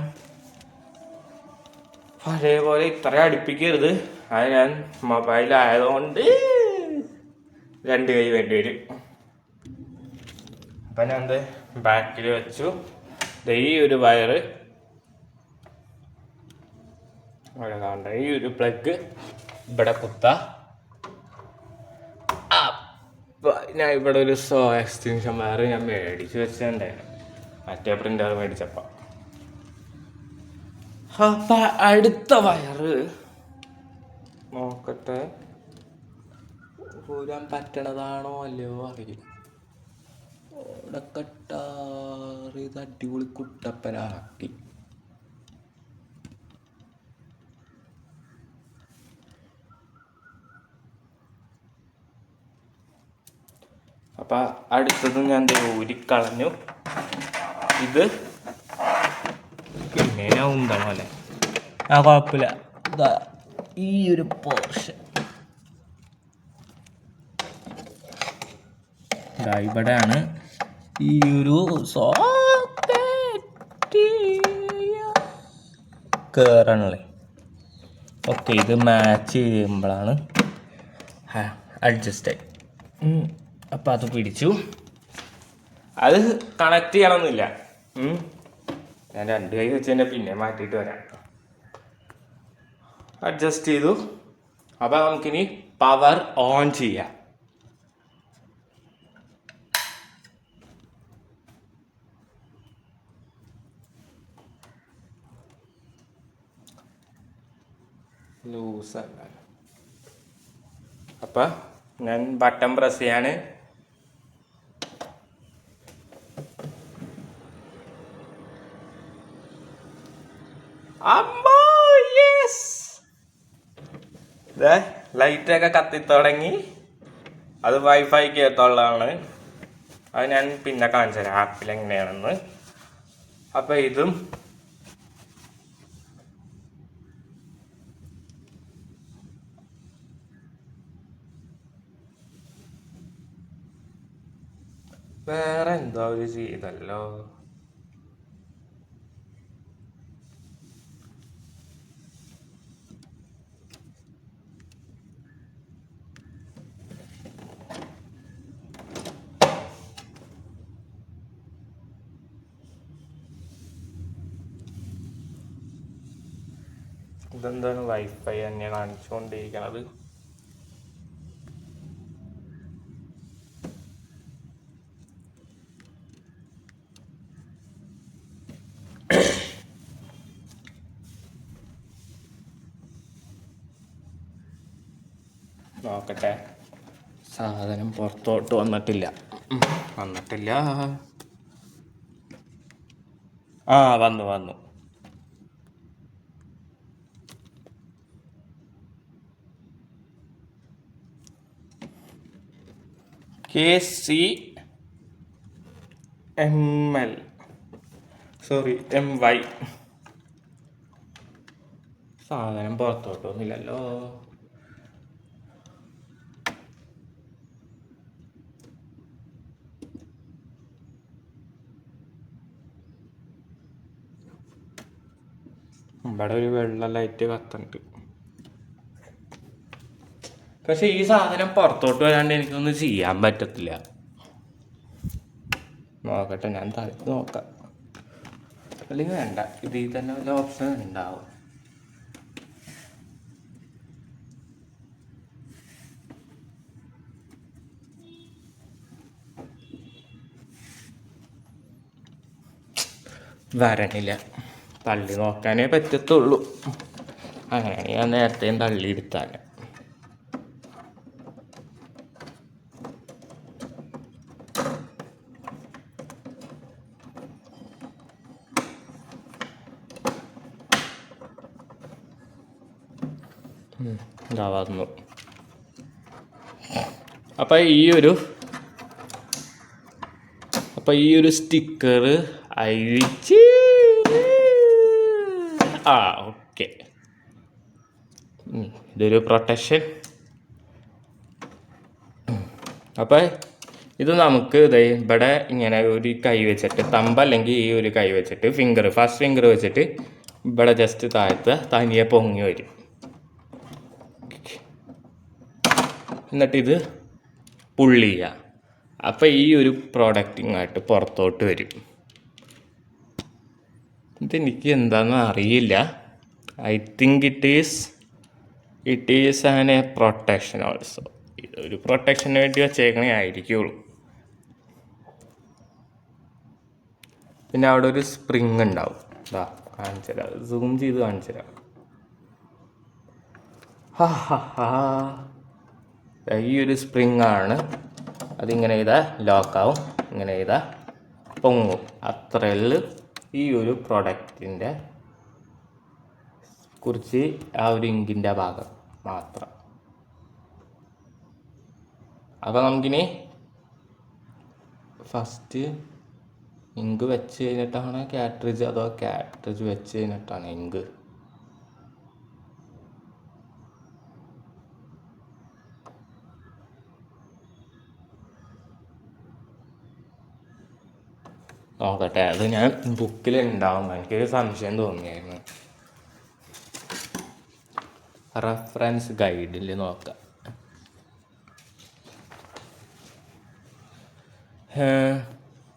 അതേപോലെ ഇത്ര അടുപ്പിക്കരുത്. അത് ഞാൻ മൊബൈലായതുകൊണ്ട് 2 കൈ വേണ്ടി വരും. അപ്പം ഞാൻ ബാക്കിൽ വെച്ചു. ഈ ഒരു വയറ് ഇവിടെ കാണണ്ട. ഈ ഒരു പ്ലഗ് ഇവിടെ കുത്താം. ഞാൻ ഇവിടെ ഒരു എക്സ്റ്റൻഷൻ വയർ ഞാൻ മേടിച്ച് വെച്ചിട്ടുണ്ടായിരുന്നു, മറ്റേ പ്രിൻ്റർ മേടിച്ചപ്പോൾ. അപ്പം അടുത്ത വയറ് നോക്കട്ടെ, ഊരാൻ പറ്റണതാണോ അല്ലയോ അറിയില്ല. ഓടക്കട്ടാറ് ഇത് അടിപൊളി കുട്ടപ്പനാക്കി. അപ്പം അടുത്തത് ഞാൻ ഊരിക്കളഞ്ഞു. ഇത് പിന്നെ ഞാൻ ഉന്തണം അല്ലേ, കുഴപ്പമില്ല. ഇതാ ഈ ഒരു പോർഷൻ ഇവിടെയാണ് ഈ ഒരു കയറണല്ലേ. ഓക്കെ, ഇത് മാച്ച് ചെയ്യുമ്പോഴാണ് അഡ്ജസ്റ്റ് ആയി. അപ്പം അത് പിടിച്ചു. അത് കണക്ട് ചെയ്യണമെന്നില്ല. ഞാൻ 2 കൈ വെച്ച് തന്നെ പിന്നെ മാറ്റിയിട്ട് വരാം. അഡ്ജസ്റ്റ് ചെയ്തു. അപ്പം നമുക്കിനി പവർ ഓൺ ചെയ്യാം. ലൂസല്ല. അപ്പം ഞാൻ ബട്ടൺ പ്രസ് ചെയ്യാണ്. ലൈറ്റൊക്കെ കത്തിത്തുടങ്ങി. അത് വൈഫൈക്ക് എത്തുള്ളതാണ്. അത് ഞാൻ പിന്നെ കാണിച്ചു തരാം ആപ്പിൽ എങ്ങനെയാണെന്ന്. അപ്പം ഇതും വേറെ എന്തോ ഒരു ചെയ്തല്ലോ. ഇതെന്താണ് വൈഫൈ തന്നെ കാണിച്ചുകൊണ്ടിരിക്കണത്. നോക്കട്ടെ. സാധനം പുറത്തോട്ട് വന്നിട്ടില്ല. വന്നു. MY. സാധനം പുറത്തോട്ട് വന്നില്ലല്ലോ. ഇവിടെ ഒരു വെള്ള ലൈറ്റ് കത്തുന്നുണ്ട്. പക്ഷെ ഈ സാധനം പുറത്തോട്ട് വരാണ്ട് എനിക്കൊന്നും ചെയ്യാൻ പറ്റത്തില്ല. നോക്കട്ടെ, ഞാൻ താഴത്ത് നോക്കാം. അല്ലെങ്കിൽ വേണ്ട, ഇതിൽ തന്നെ വല്ല ഓപ്ഷൻ ഉണ്ടാവും. വരണില്ല. തള്ളി നോക്കാനേ പറ്റത്തുള്ളൂ. അങ്ങനെയാണെങ്കിൽ ഞാൻ നേരത്തെയും തള്ളിയെടുത്താൽ. ഇതാ വന്നു. അപ്പം ഈ ഒരു സ്റ്റിക്കർ അഴിച്ച് ഓക്കെ. ഇതൊരു പ്രൊട്ടക്ഷൻ. അപ്പം ഇത് നമുക്ക് ഇവിടെ ഇങ്ങനെ ഒരു കൈ വെച്ചിട്ട്, അല്ലെങ്കിൽ ഈ ഒരു കൈ വെച്ചിട്ട് ഫസ്റ്റ് ഫിംഗർ വെച്ചിട്ട് ഇവിടെ ജസ്റ്റ് താഴത്ത് തനിയെ പൊങ്ങി വരും. എന്നിട്ടിത് പുള്ളി ചെയ്യുക. അപ്പം ഈ ഒരു പ്രോഡക്റ്റിങ്ങായിട്ട് പുറത്തോട്ട് വരും. ഇതെനിക്ക് എന്താണെന്ന് അറിയില്ല. I think it is an A protection also. ഇതൊരു പ്രൊട്ടക്ഷന് വേണ്ടി വെച്ചേക്കണേ ആയിരിക്കുള്ളൂ. പിന്നെ അവിടെ ഒരു സ്പ്രിങ് ഉണ്ടാവും. കാണിച്ചു തരാം, സൂം ചെയ്ത് കാണിച്ചു തരാം. ഈ ഒരു സ്പ്രിങ് ആണ്. അതിങ്ങനെ ലോക്കാവും. ഇങ്ങനെ ചെയ്താൽ പൊങ്ങും. അത്രയുള്ളൂ ഈ ഒരു പ്രൊഡക്റ്റിൻ്റെ കുറിച്ച് ആ ഒരു ഇങ്കിൻ്റെ ഭാഗം മാത്രം. അപ്പോൾ നമുക്കിനി ഫസ്റ്റ് ഇങ്ക് വെച്ച് കഴിഞ്ഞിട്ടാണ് കാട്രിഡ്ജ്, അതോ കാട്രിഡ്ജ് വെച്ച് കഴിഞ്ഞിട്ടാണ് ഇങ്ക്? നോക്കട്ടെ, അത് ഞാൻ ബുക്കിലുണ്ടാവും. എനിക്കൊരു സംശയം തോന്നിയായിരുന്നു. റെഫറൻസ് ഗൈഡിൽ നോക്കാം.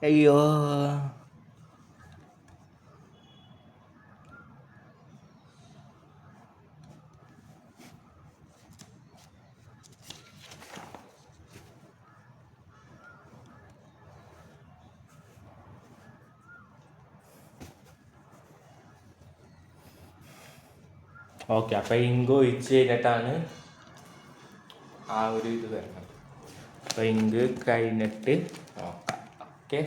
അയ്യോ, ഓക്കെ. അപ്പം ഇങ്ക് ഒഴിച്ച് കഴിഞ്ഞിട്ടാണ് ആ ഒരു ഇത് വരുന്നത്. അപ്പം ഇങ്ക് കഴിഞ്ഞിട്ട് നോക്കാം. ഓക്കെ.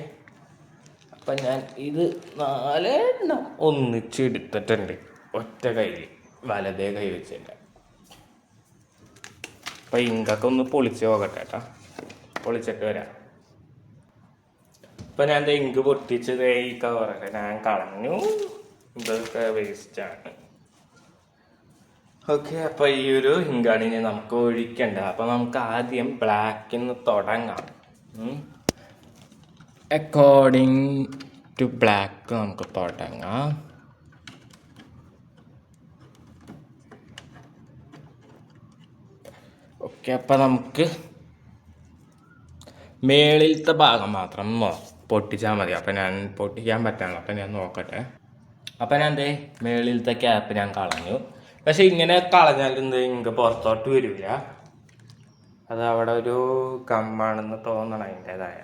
അപ്പം ഞാൻ ഇത് 4 എണ്ണം ഒന്നിച്ചെടുത്തിട്ടുണ്ട് ഒറ്റ കയ്യിൽ, വലതേ കൈ വെച്ചിട്ട്. അപ്പം ഇങ്കൊക്കെ ഒന്ന് പൊളിച്ച് നോക്കട്ടെ കേട്ടോ, പൊളിച്ചിട്ട് വരാം. അപ്പം ഞാൻ ഇങ്ക് പൊട്ടിച്ചത് ഈ കവറൊക്കെ ഞാൻ കളഞ്ഞു, ഇതൊക്കെ വേസ്റ്റാണ്. ഓക്കെ. അപ്പോൾ ഈ ഒരു ഇങ്കാണ് ഇനി നമുക്ക് ഒഴിക്കേണ്ടത്. അപ്പോൾ നമുക്ക് ആദ്യം ബ്ലാക്കിൽ നിന്ന് തുടങ്ങാം. അക്കോർഡിങ് ടു ബ്ലാക്ക് നമുക്ക് തുടങ്ങാം. ഓക്കെ. അപ്പം നമുക്ക് മേളിലത്തെ ഭാഗം മാത്രം പൊട്ടിച്ചാൽ മതി. അപ്പം ഞാൻ പൊട്ടിക്കാൻ പറ്റാണ്. അപ്പം ഞാൻ നോക്കട്ടെ. അപ്പം ഞാൻ മേളിലത്തെ ക്യാപ്പ് ഞാൻ കളഞ്ഞു. പക്ഷെ ഇങ്ങനെ കളഞ്ഞാൽ ഇങ്ക് പുറത്തോട്ട് വരില്ല. അത് അവിടെ ഒരു ഗമ്മാണെന്ന് തോന്നണം അതിൻ്റെതായ.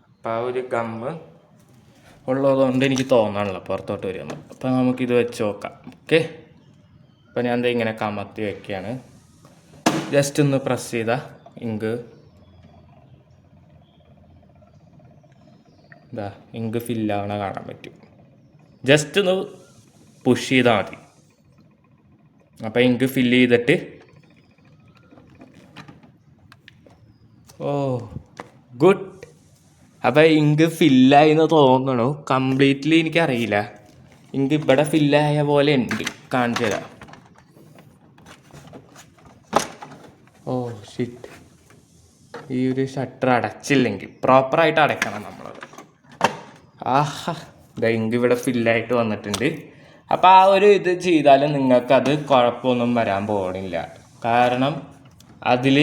അപ്പം ആ ഒരു ഗമ്മ് ഉള്ളതുകൊണ്ട് എനിക്ക് തോന്നണല്ലോ പുറത്തോട്ട് വരുമെന്ന്. അപ്പം നമുക്കിത് വെച്ച് നോക്കാം. ഓക്കെ. അപ്പം ഞാൻ ഇങ്ങനെ കമത്തി വയ്ക്കുകയാണ്. ജസ്റ്റ് ഒന്ന് പ്രസ് ചെയ്താൽ ഇങ്ക് ഫില്ലാവണ കാണാൻ പറ്റും. ജസ്റ്റ് ഒന്ന് പുഷ് ചെയ്താൽ മതി. അപ്പം ഇങ്ക് ഫില്ല് ചെയ്തിട്ട് ഗുഡ്. അപ്പം ഇങ്ക് ഫില്ലായി എന്ന് തോന്നണു. കംപ്ലീറ്റ്ലി എനിക്കറിയില്ല. ഇങ്ക് ഇവിടെ ഫില്ലായ പോലെ ഉണ്ട്. കാണിച്ചു തരാം. ഷിറ്റ്. ഈ ഒരു ഷട്ടർ അടച്ചില്ലെങ്കിൽ പ്രോപ്പറായിട്ട് അടയ്ക്കണം നമ്മളത്. ഇങ്ക് ഇവിടെ ഫില്ലായിട്ട് വന്നിട്ടുണ്ട്. അപ്പം ആ ഒരു ഇത് ചെയ്താലും നിങ്ങൾക്കത് കുഴപ്പമൊന്നും വരാൻ പോകണില്ല. കാരണം അതിൽ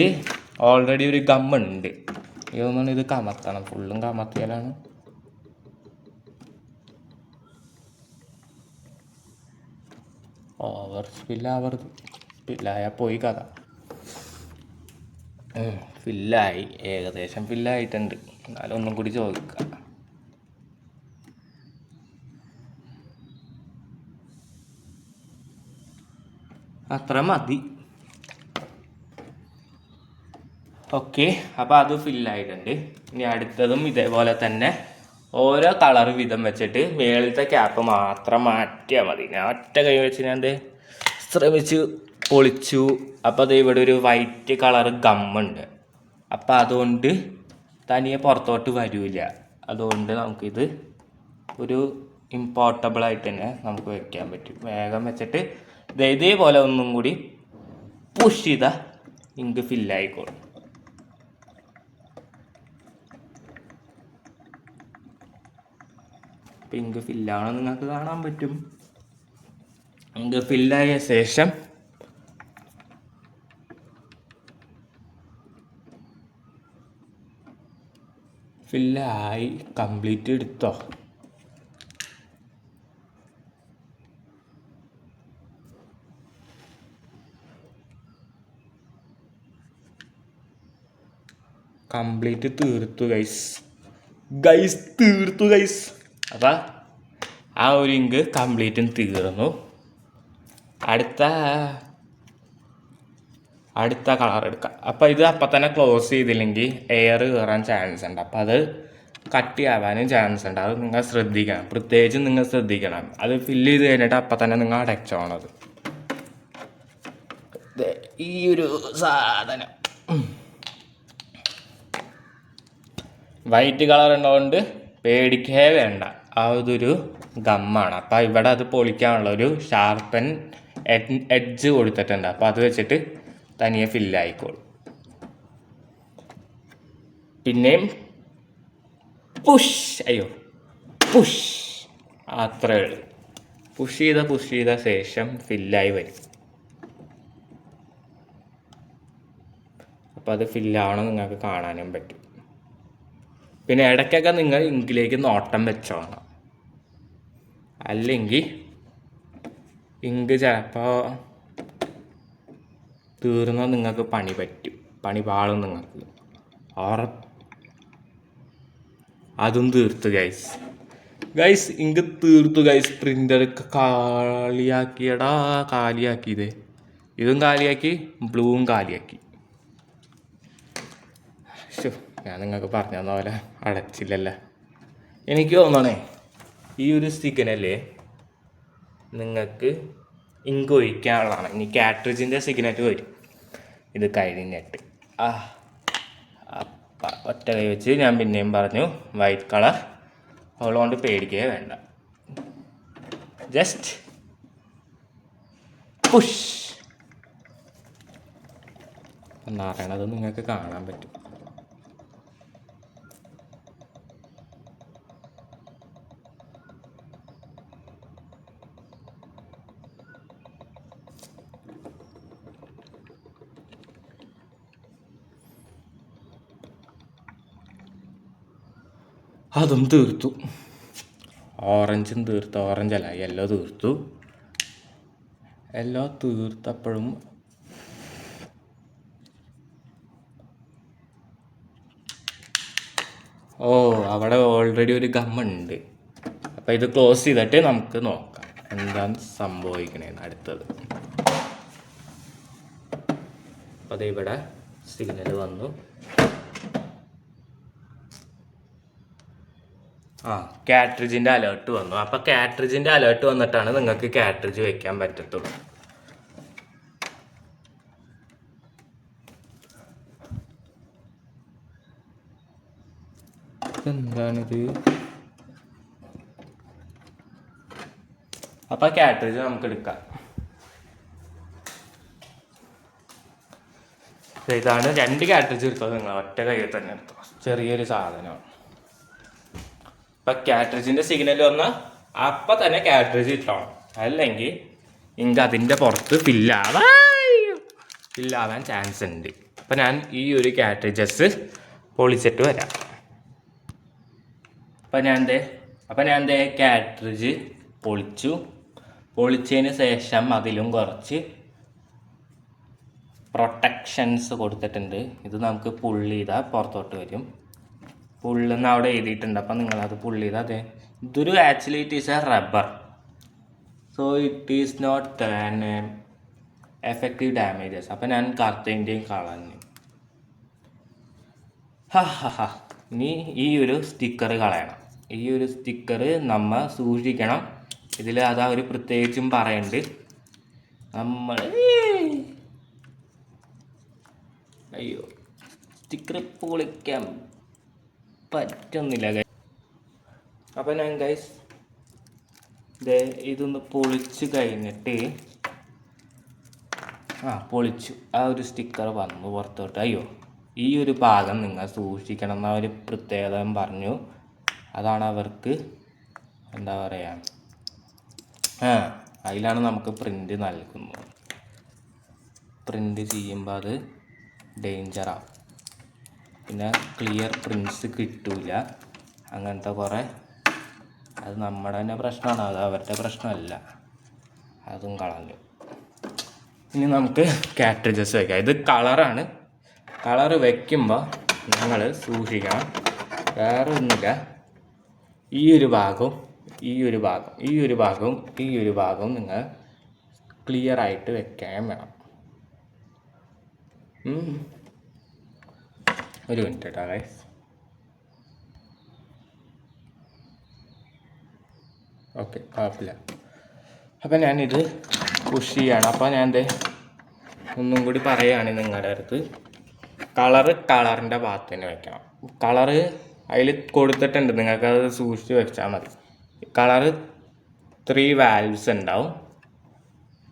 ഓൾറെഡി ഒരു ഗമ്മുണ്ട്. ഇതൊന്നും ഇത് കമത്തണം. ഫുള്ളും കമത്തിയാലാണ് സ്പില്ലായാൽ പോയി കഥ. ഫില്ലായി, ഏകദേശം ഫില്ലായിട്ടുണ്ട്. എന്നാലും ഒന്നും കൂടി ചോദിക്കാം. അത്ര മതി. ഓക്കെ. അപ്പോൾ അത് ഫില്ലായിട്ടുണ്ട്. ഇനി അടുത്തതും ഇതേപോലെ തന്നെ ഓരോ കളർ വീതം വെച്ചിട്ട് മേളിലത്തെ ക്യാപ്പ് മാത്രം മാറ്റിയാൽ മതി. ഞാൻ ഒറ്റ കൈ വെച്ച് ഞാൻ ശ്രമിച്ചു പൊളിച്ചു. അപ്പോൾ അത് ഇവിടെ ഒരു വൈറ്റ് കളർ ഗമ്മുണ്ട്. അപ്പം അതുകൊണ്ട് തനിയെ പുറത്തോട്ട് വരില്ല. അതുകൊണ്ട് നമുക്കിത് ഒരു ഇമ്പോർട്ടബിളായിട്ട് തന്നെ നമുക്ക് വെക്കാൻ പറ്റും. വേഗം വെച്ചിട്ട് ഇതേപോലെ ഒന്നും കൂടി പുഷ് ചെയ്താൽ ഇങ്ക് ഫില്ലായിക്കോളും. അപ്പം ഇങ്ക് ഫില്ലാണെന്ന് നിങ്ങൾക്ക് കാണാൻ പറ്റും. ഇങ്ക് ഫില്ലായ ശേഷം ഫില്ലായി കംപ്ലീറ്റ് എടുത്തോ. കംപ്ലീറ്റ് തീർത്തു തീർത്തു ഗൈസ്. അപ്പം ആ ഒരു ഇങ്ക് കംപ്ലീറ്റും തീർന്നു. അടുത്ത അടുത്ത കളർ എടുക്കാം. അപ്പോൾ ഇത് അപ്പം തന്നെ ക്ലോസ് ചെയ്തില്ലെങ്കിൽ എയർ കയറാൻ ചാൻസ് ഉണ്ട്. അപ്പോൾ അത് കട്ടിയാവാനും ചാൻസ് ഉണ്ട്. അത് നിങ്ങൾ ശ്രദ്ധിക്കണം, പ്രത്യേകിച്ചും നിങ്ങൾ ശ്രദ്ധിക്കണം. അത് ഫില്ല് ചെയ്ത് കഴിഞ്ഞിട്ട് അപ്പം തന്നെ നിങ്ങൾ അടച്ചോണത്. ഈ ഒരു സാധനം വൈറ്റ് കളർ ഉള്ളതുകൊണ്ട് പേടിക്കേ വേണ്ട, അതൊരു ഗമ്മാണ്. അപ്പം ഇവിടെ അത് പൊളിക്കാനുള്ള ഒരു ഷാർപ്പൻ എഡ്ജ് കൊടുത്തിട്ടുണ്ട്. അപ്പം അത് വെച്ചിട്ട് തനിയെ ഫില്ലായിക്കോളും. പിന്നെയും പുഷ് പുഷ് അത്രേ ഉള്ളൂ. പുഷ് ചെയ്ത ശേഷം ഫില്ലായി വരും. അപ്പോൾ അത് ഫില്ലാവണം നിങ്ങൾക്ക് കാണാനും പറ്റും. പിന്നെ ഇടയ്ക്കൊക്കെ നിങ്ങൾ ഇങ്കിലേക്ക് നോട്ടം വെച്ചോണം, അല്ലെങ്കിൽ ഇങ്ക് ചിലപ്പോൾ തീർന്നാൽ നിങ്ങൾക്ക് പണി പാളും നിങ്ങൾക്ക്. അതും തീർത്തു ഗൈസ് ഇങ്ക് തീർത്തു ഗൈസ്. പ്രിൻ്ററൊക്കെ കാലിയാക്കിയത്. ഇതും കാലിയാക്കി, ബ്ലൂവും കാലിയാക്കി. ഞാൻ നിങ്ങൾക്ക് പറഞ്ഞു തന്ന പോലെ അടച്ചില്ലല്ലോ. എനിക്ക് തോന്നണേ ഈ ഒരു സിഗ്നല് നിങ്ങൾക്ക് ഇങ്ക് ഒഴിക്കാനുള്ളതാണ്. ഇനി കാട്രിഡ്ജിൻ്റെ സിഗ്നറ്റ് വരും ഇത് കഴിഞ്ഞിട്ട്. ഒറ്റ കൈ വെച്ച് ഞാൻ പിന്നെയും പറഞ്ഞു, വൈറ്റ് കളർ അവളുകൊണ്ട് പേടിക്കേ വേണ്ട. ജസ്റ്റ് പുഷ് എന്നറിയണത് നിങ്ങൾക്ക് കാണാൻ പറ്റും. അതും തീർത്തു. ഓറഞ്ചും തീർത്തു. ഓറഞ്ചല്ല, യെല്ലോ തീർത്തു. യെല്ലോ തീർത്തപ്പോഴും അവിടെ ഓൾറെഡി ഒരു ഗമ്മുണ്ട്. അപ്പോൾ ഇത് ക്ലോസ് ചെയ്തിട്ട് നമുക്ക് നോക്കാം എന്താണ് സംഭവിക്കണേന്ന് അടുത്തത്. അപ്പോൾ അത് ഇവിടെ സിഗ്നൽ വന്നു. കാട്രിഡ്ജിൻ്റെ അലേർട്ട് വന്നു. അപ്പോൾ കാട്രിഡ്ജിൻ്റെ അലേർട്ട് വന്നിട്ടാണ് നിങ്ങൾക്ക് കാട്രിഡ്ജ് വെക്കാൻ പറ്റത്തുള്ളൂ. എന്താണിത്? അപ്പോൾ കാട്രിഡ്ജ് നമുക്ക് എടുക്കാം. ഇതാണ് 2 കാട്രിഡ്ജ് എടുത്തത്. നിങ്ങൾ ഒറ്റ കയ്യിൽ തന്നെ എടുത്തോ. ചെറിയൊരു സാധനമാണ്. ഇപ്പം കാട്രിഡ്ജിൻ്റെ സിഗ്നൽ വന്നാൽ അപ്പം തന്നെ കാട്രിഡ്ജ് ഇട്ടോണം, അല്ലെങ്കിൽ ഇങ്ക് അതിൻ്റെ പുറത്ത് ഫില്ലാവാൻ ചാൻസ് ഉണ്ട്. അപ്പം ഞാൻ ഈ ഒരു കാട്രിഡ്ജസ് പൊളിച്ചിട്ട് വരാം. അപ്പം ഞാൻ കാട്രിഡ്ജ് പൊളിച്ചതിന് ശേഷം അതിലും കുറച്ച് പ്രൊട്ടക്ഷൻസ് കൊടുത്തിട്ടുണ്ട്. ഇത് നമുക്ക് പുള്ള് ചെയ്താൽ പുറത്തോട്ട് വരും. പുള്ളെന്ന് അവിടെ എഴുതിയിട്ടുണ്ട്. അപ്പം നിങ്ങളത് പുള്ള് ചെയ്താൽ അതെ. ഇതൊരു actually it is a rubber, so it is not an effective damages. അപ്പം ഞാൻ കറുത്തതിൻ്റെയും കളഞ്ഞു. ഇനി ഈ ഒരു സ്റ്റിക്കർ കളയണം. ഈ ഒരു സ്റ്റിക്കർ നമ്മൾ സൂക്ഷിക്കണം. ഇതിൽ അതാ ഒരു പ്രത്യേകിച്ചും പറയുന്നുണ്ട്. സ്റ്റിക്കർ പൊളിക്കാൻ പറ്റുന്നില്ല. അപ്പം ഞാൻ ഇതൊന്ന് പൊളിച്ച് കഴിഞ്ഞിട്ട് പൊളിച്ചു. ആ ഒരു സ്റ്റിക്കർ വന്നു പുറത്തോട്ട്. ഈ ഒരു ഭാഗം നിങ്ങൾ സൂക്ഷിക്കണം എന്ന ഒരു പ്രത്യേകത പറഞ്ഞു. അതാണ് അവർക്ക് എന്താ പറയുക, അതിലാണ് നമുക്ക് പ്രിൻ്റ് നൽകുന്നത്. പ്രിൻ്റ് ചെയ്യുമ്പോൾ അത് ഡേഞ്ചറാവും. പിന്നെ ക്ലിയർ പ്രിൻറ്റ്സ് കിട്ടില്ല. അങ്ങനത്തെ കുറേ, അത് നമ്മുടെ തന്നെ പ്രശ്നമാണ്, അത് അവരുടെ പ്രശ്നമല്ല. അതും കളഞ്ഞു. ഇനി നമുക്ക് കാട്രിഡ്ജസ് വയ്ക്കാം. ഇത് കളറാണ്. കളർ വയ്ക്കുമ്പോൾ നിങ്ങൾ സൂക്ഷിക്കണം. വേറെ ഒന്നുമില്ല, ഈ ഒരു ഭാഗവും നിങ്ങൾ ക്ലിയർ ആയിട്ട് വെക്കാൻ വേണം. ഒരു മിനിറ്റ് കേട്ടോ ഗൈസ്. ഓക്കെ, കുഴപ്പമില്ല. അപ്പം ഞാനിത് പുഷ് ചെയ്യാണ്. അപ്പോൾ ഞാൻ ഒന്നും കൂടി പറയുകയാണ് നിങ്ങളുടെ അടുത്ത്. കളറിൻ്റെ ഭാഗത്ത് തന്നെ വെക്കണം. കളറ് അതിൽ കൊടുത്തിട്ടുണ്ട്, നിങ്ങൾക്കത് സൂക്ഷിച്ച് വെച്ചാൽ മതി. കളറ് 3 വാൽവ്സ് ഉണ്ടാവും.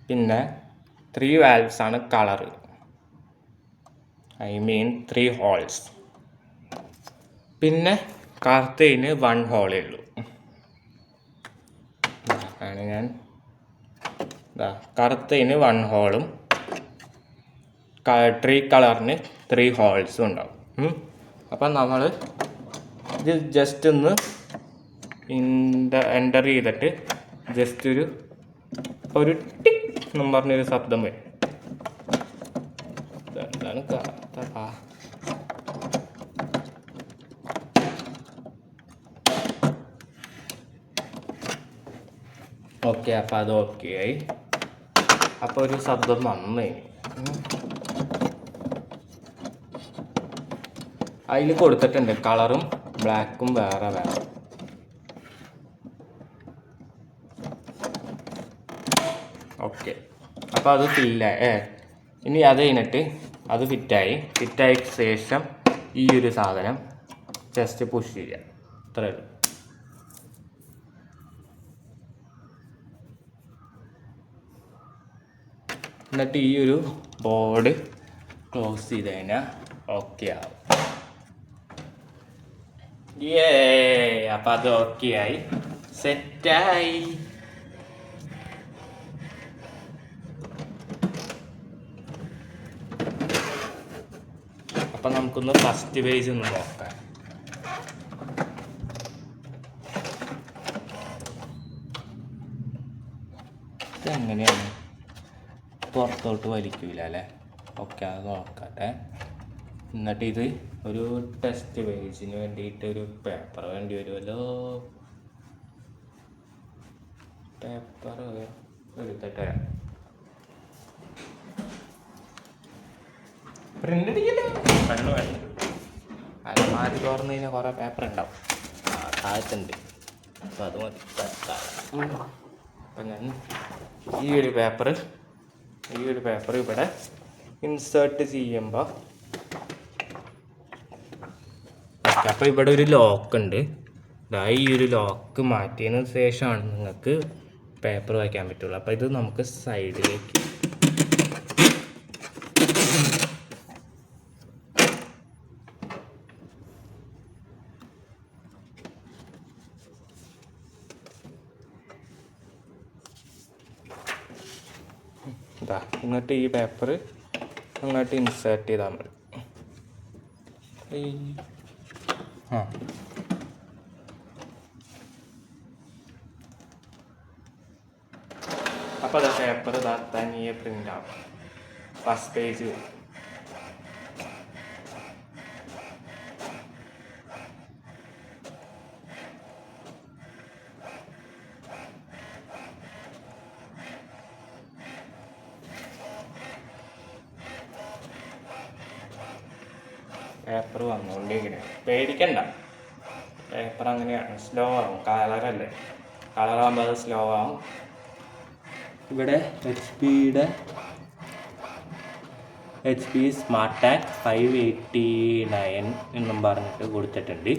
പിന്നെ 3 വാൽവ്സ് ആണ് കളറ്, ഐ മീൻ 3 ഹോൾസ്. പിന്നെ കറുത്തതിന് 1 ഹോളേ ഉള്ളൂ. ആണ് ഞാൻ കറുത്തതിന് 1 ഹോളും 3 കളറിന് 3 ഹോൾസും ഉണ്ടാവും. അപ്പം നമ്മൾ ഇത് ജസ്റ്റ് ഒന്ന് എൻ്റർ ചെയ്തിട്ട് ജസ്റ്റ് ഒരു ടിക് എന്നും പറഞ്ഞൊരു ശബ്ദം വരും. എന്താണ് ഓക്കെ. അപ്പം അത് ഓക്കെ ആയി. അപ്പോൾ ഒരു ശബ്ദം വന്നു. അതിൽ കൊടുത്തിട്ടുണ്ട് കളറും ബ്ലാക്കും വേറെ വേറെ. ഓക്കെ, അപ്പോൾ അത് ഫില്ലായി. ഇനി അത് കഴിഞ്ഞിട്ട് അത് ഫിറ്റായ ശേഷം ഈ ഒരു സാധനം ജസ്റ്റ് പുഷ് ചെയ്യുക. അത്രേ ഉള്ളൂ. എന്നിട്ട് ഈ ഒരു ബോർഡ് ക്ലോസ് ചെയ്ത് കഴിഞ്ഞാൽ ഓക്കെ ആവും. അപ്പം അത് ഓക്കെ ആയി, സെറ്റായി. അപ്പം നമുക്കൊന്ന് ഫസ്റ്റ് പേജ് ഒന്ന് നോക്കാം. ഇതെങ്ങനെയാണ് പുറത്തോട്ട് വലിക്കൂല അല്ലേ? ഓക്കെ, അത് നോക്കട്ടെ. എന്നിട്ട് ഇത് ഒരു ടെസ്റ്റ് പേജിന് വേണ്ടിയിട്ട് ഒരു പേപ്പർ വേണ്ടി വരുമല്ലോ. പേപ്പർ എടുത്തിട്ട് വരാം. പ്രിന്റ് അടിക്കല്ലേ? പെണ്ണ് വേണ്ട. അലമാരി തുറന്നു കഴിഞ്ഞാൽ കുറേ പേപ്പർ ഉണ്ടാവും. താഴത്തുണ്ട്. അപ്പം അത് മതി. അപ്പം ഞാൻ ഈ ഒരു പേപ്പർ ഇവിടെ ഇൻസേർട്ട് ചെയ്യുമ്പോൾ അപ്പോൾ ഇവിടെ ഒരു ലോക്ക് ഉണ്ട്. ഈ ഒരു ലോക്ക് മാറ്റിയതിന് ശേഷമാണ് നിങ്ങൾക്ക് പേപ്പർ വയ്ക്കാൻ പറ്റുള്ളൂ. അപ്പോൾ ഇത് നമുക്ക് സൈഡിലേക്ക് എന്നിട്ട് ഈ പേപ്പർ അങ്ങോട്ട് ഇൻസേർട്ട് ചെയ്താൽ മതി. അപ്പോൾ അത് പേപ്പർ തനിയെ പ്രിൻ്റ് ആവും. ഫസ്റ്റ് പേജ് പേപ്പർ വന്നുകൊണ്ടിരിക്കണേ. പേടിക്കണ്ട, പേപ്പർ അങ്ങനെയാണ്, സ്ലോ ആവും. കളറല്ലേ, കളറാകുമ്പോൾ അത് സ്ലോ ആവും. ഇവിടെ എച്ച് പി സ്മാർട്ട് ടാക് 589 എന്നും പറഞ്ഞിട്ട് കൊടുത്തിട്ടുണ്ട്.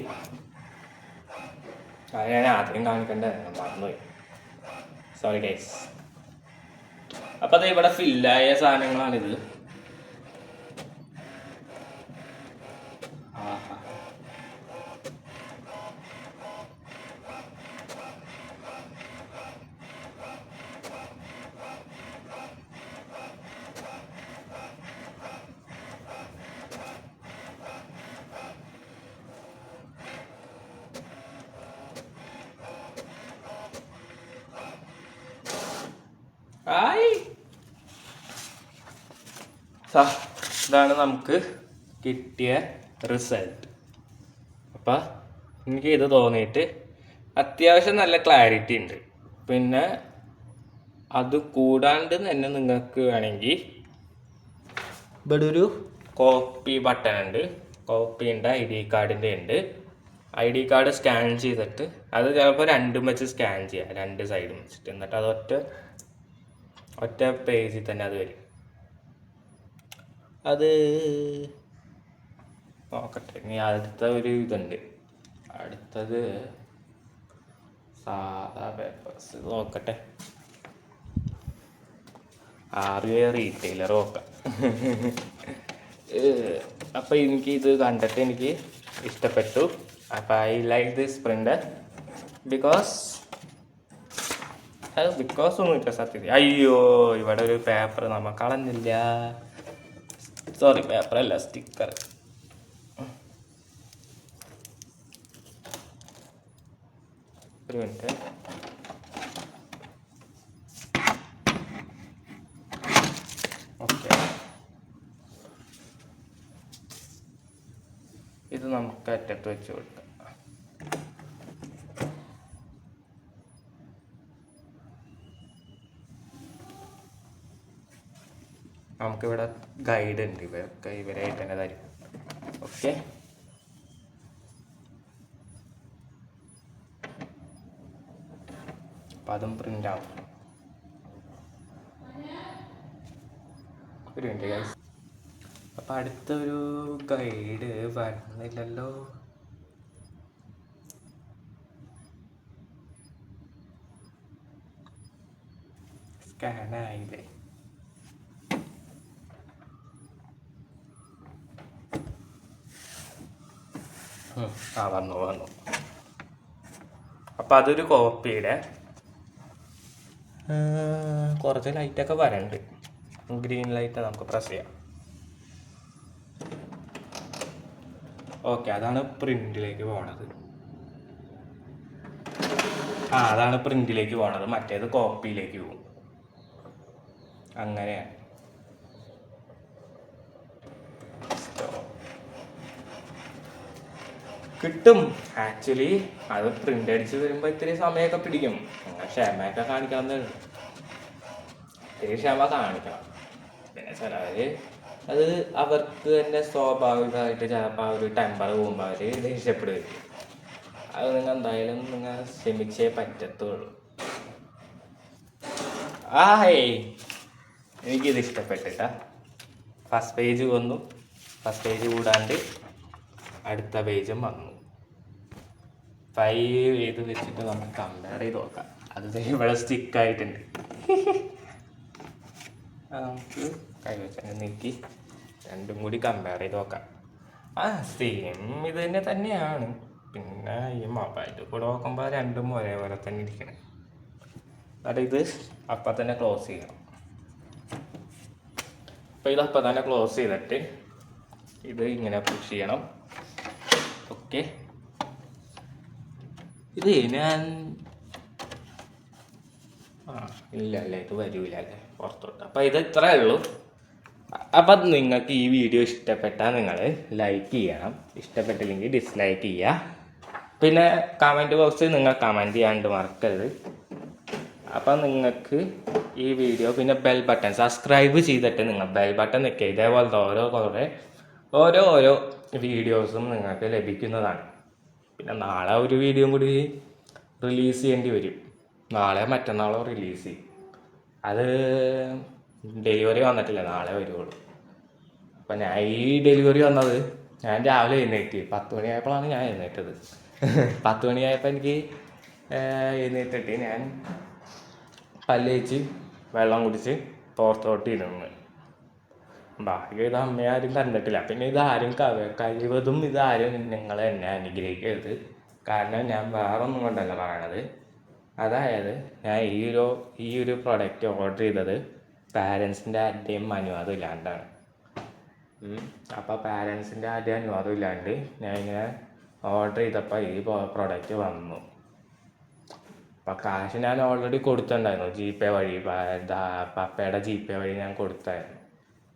അത് ഞാൻ ആദ്യം കാണിക്കേണ്ടത് മറന്നുപോയി, സോറി ഗൈസ്. അപ്പം അത് ഇവിടെ ഫില്ലായ സാധനങ്ങളാണിത്. ഇതാണ് നമുക്ക് കിട്ടിയ റിസൾട്ട്. അപ്പം എനിക്ക് ഇത് തോന്നിയിട്ട് അത്യാവശ്യം നല്ല ക്ലാരിറ്റി ഉണ്ട്. പിന്നെ അത് കൂടാണ്ട് തന്നെ നിങ്ങൾക്ക് വേണമെങ്കിൽ ഇവിടെ ഒരു കോപ്പി ബട്ടൺ ഉണ്ട്, കോപ്പി ഉണ്ട്, ID കാർഡിൻ്റെ ഉണ്ട്. ID കാർഡ് സ്കാൻ ചെയ്തിട്ട് അത് ചിലപ്പോൾ രണ്ടും വെച്ച് സ്കാൻ ചെയ്യാം, രണ്ട് സൈഡും വെച്ചിട്ട്. എന്നിട്ട് അത് ഒറ്റ പേജിൽ തന്നെ അത് വരും. അത് നോക്കട്ടെ. ഇനി അടുത്ത ഒരു ഇതുണ്ട്, അടുത്തത് സാധാ പേപ്പേഴ്സ് നോക്കട്ടെ. റീറ്റെയിലർ നോക്കാം. അപ്പം എനിക്ക് ഇത് കണ്ടിട്ട് എനിക്ക് ഇഷ്ടപ്പെട്ടു. അപ്പം I like this printer because ഒന്നുമില്ല സത്യത്തിൽ. അയ്യോ, ഇവിടെ ഒരു പേപ്പർ നമ്മൾ കളഞ്ഞില്ല. സോറി, പേപ്പറല്ല, സ്റ്റിക്കർ. ഒരു മിനിറ്റ്. ഓക്കെ, ഇത് നമുക്ക് അറ്റത്ത് വെച്ച് കൊടുക്കാം. നമുക്കിവിടെ ഗൈഡ് ഉണ്ട്, ഇവരായിട്ട് തന്നെ തരും. ഓക്കെ, അപ്പം അതും പ്രിൻ്റ് ആവും. ഒരു മിനിറ്റ് ഗൈസ്. അപ്പം അടുത്തൊരു ഗൈഡ് വരുന്നില്ലല്ലോ. സ്കാനായില്ലേ? വന്നു. അപ്പം അതൊരു കോപ്പിയുടെ കുറച്ച് ലൈറ്റൊക്കെ വരണ്ട്. ഗ്രീൻ ലൈറ്റ് നമുക്ക് പ്രസ് ചെയ്യാം. ഓക്കെ, അതാണ് പ്രിന്റിലേക്ക് പോണത്. അതാണ് പ്രിന്റിലേക്ക് പോണത്, മറ്റേത് കോപ്പിയിലേക്ക് പോകും. അങ്ങനെയാണ്. കിട്ടും. ആക്ച്വലി അത് പ്രിന്റ് അടിച്ച് വരുമ്പോൾ ഇത്തിരി സമയമൊക്കെ പിടിക്കും. ക്ഷമയൊക്കെ കാണിക്കണം, ഇത്തിരി ക്ഷമ കാണിക്കണം. പിന്നെ ചിലവര് അത് അവർക്ക് തന്നെ സ്വാഭാവികമായിട്ട് ചിലപ്പോൾ ആ ഒരു ടെമ്പർ പോകുമ്പോൾ അവർ ദേഷ്യപ്പെടുകയും. അത് നിങ്ങൾ എന്തായാലും നിങ്ങൾ ക്ഷമിച്ചേ പറ്റത്തുള്ളൂ. എനിക്കിത് ഇഷ്ടപ്പെട്ടിട്ടാ. ഫസ്റ്റ് പേജ് വന്നു, ഫസ്റ്റ് പേജ് കൂടാണ്ട് അടുത്ത പേജും വന്നു. 5 ഇത് വെച്ചിട്ട് നമുക്ക് കമ്പയർ ചെയ്ത് നോക്കാം. അത് ഇവിടെ സ്റ്റിക്കായിട്ടുണ്ട്. നമുക്ക് കൈവച്ച് നീക്കി രണ്ടും കൂടി കമ്പയർ ചെയ്ത് നോക്കാം. സെയിം ഇത് തന്നെയാണ്. പിന്നെ ഈ മൊബൈലിൽ കൂടെ നോക്കുമ്പോൾ രണ്ടും ഒരേപോലെ തന്നെ ഇരിക്കണം. എന്നിട്ട് ഇത് അപ്പം തന്നെ ക്ലോസ് ചെയ്യണം. അപ്പോൾ ഇത് അപ്പം തന്നെ ക്ലോസ് ചെയ്തിട്ട് ഇത് ഇങ്ങനെ പുഷ് ചെയ്യണം. ഓക്കെ, ഇത് ഞാൻ ഇല്ല ഇത് വരൂല അല്ലേ പുറത്തോട്ട്. അപ്പം ഇത് ഇത്രയേ ഉള്ളൂ. അപ്പം നിങ്ങൾക്ക് ഈ വീഡിയോ ഇഷ്ടപ്പെട്ടാൽ നിങ്ങൾ ലൈക്ക് ചെയ്യണം, ഇഷ്ടപ്പെട്ടില്ലെങ്കിൽ ഡിസ്ലൈക്ക് ചെയ്യുക. പിന്നെ കമൻറ്റ് ബോക്സിൽ നിങ്ങൾ കമൻറ്റ് ചെയ്യാണ്ട് മറക്കരുത്. അപ്പം നിങ്ങൾക്ക് ഈ വീഡിയോ പിന്നെ ബെൽ ബട്ടൺ സബ്സ്ക്രൈബ് ചെയ്തിട്ട് നിങ്ങൾ ബെൽ ബട്ടൺ നിൽക്കുക. ഇതേപോലത്തെ ഓരോ വീഡിയോസും നിങ്ങൾക്ക് ലഭിക്കുന്നതാണ്. പിന്നെ നാളെ ഒരു വീഡിയോ കൂടി റിലീസ് ചെയ്യേണ്ടി വരും. നാളെ മറ്റന്നാളോ റിലീസ് ചെയ്യും. അത് ഡെലിവറി വന്നിട്ടില്ല, നാളെ വരുള്ളൂ. അപ്പം ഞാൻ ഈ ഡെലിവറി വന്നത് ഞാൻ രാവിലെ എഴുന്നേറ്റ് 10 മണിയായപ്പോഴാണ് ഞാൻ എഴുന്നേറ്റത്. 10 മണിയായപ്പോൾ എനിക്ക് എഴുന്നേറ്റിട്ട് ഞാൻ പല്ല് തേച്ച് വെള്ളം കുടിച്ച് പുറത്തോട്ട് ഇരുന്ന്. ബാക്കി ഇത് അമ്മയാരും കണ്ടിട്ടില്ല. പിന്നെ ഇതാരും കഴിവതും ഇതാരും നിങ്ങൾ എന്നെ അനുഗ്രഹിക്കരുത്. കാരണം ഞാൻ വേറെ ഒന്നും കൊണ്ടല്ല പറയണത്. അതായത് ഞാൻ ഈ ഒരു പ്രൊഡക്റ്റ് ഓർഡർ ചെയ്തത് പാരൻസിൻ്റെ ആരുടെയും അനുവാദം ഇല്ലാണ്ടാണ്. അപ്പോൾ പാരൻസിൻ്റെ ആരുടെയും അനുവാദം ഇല്ലാണ്ട് ഞാൻ ഇങ്ങനെ ഓർഡർ ചെയ്തപ്പോൾ ഈ പ്രൊഡക്റ്റ് വന്നു. അപ്പോൾ കാശ് ഞാൻ ഓൾറെഡി കൊടുത്തിട്ടുണ്ടായിരുന്നു, GPay വഴി, പപ്പയുടെ GPay വഴി ഞാൻ കൊടുത്തായിരുന്നു.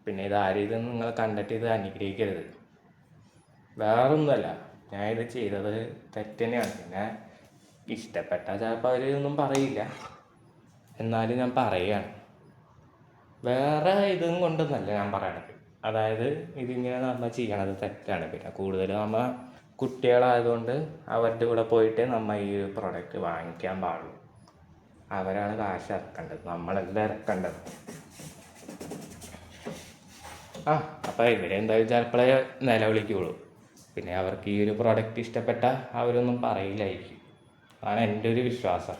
പിന്നെ ഇതാരും നിങ്ങൾ കണ്ടിട്ട് ഇത് അനുഗ്രഹിക്കരുത്. വേറൊന്നുമല്ല, ഞാൻ ഇത് ചെയ്തത് തെറ്റ് തന്നെയാണ്. പിന്നെ ഇഷ്ടപ്പെട്ടാൽ ചിലപ്പോൾ അവരൊന്നും പറയില്ല, എന്നാലും ഞാൻ പറയുകയാണ്. വേറെ ഇതും കൊണ്ടൊന്നല്ല ഞാൻ പറയണത്. അതായത് ഇതിങ്ങനെ നമ്മൾ ചെയ്യണത് തെറ്റാണ്. പിന്നെ കൂടുതൽ നമ്മൾ കുട്ടികളായതുകൊണ്ട് അവരുടെ കൂടെ പോയിട്ട് നമ്മൾ ഈ ഒരു പ്രോഡക്റ്റ് വാങ്ങിക്കാൻ പാടുള്ളൂ. അവരാണ് കാശ് ഇറക്കേണ്ടത്, നമ്മളെല്ലാം ഇറക്കേണ്ടത്. അപ്പോൾ ഇവരെന്തായാലും ചിലപ്പോഴേ നിലവിളിക്കുള്ളൂ. പിന്നെ അവർക്ക് ഈ ഒരു പ്രോഡക്റ്റ് ഇഷ്ടപ്പെട്ട അവരൊന്നും പറയില്ലായിരിക്കും. അതാണ് എൻ്റെ ഒരു വിശ്വാസം.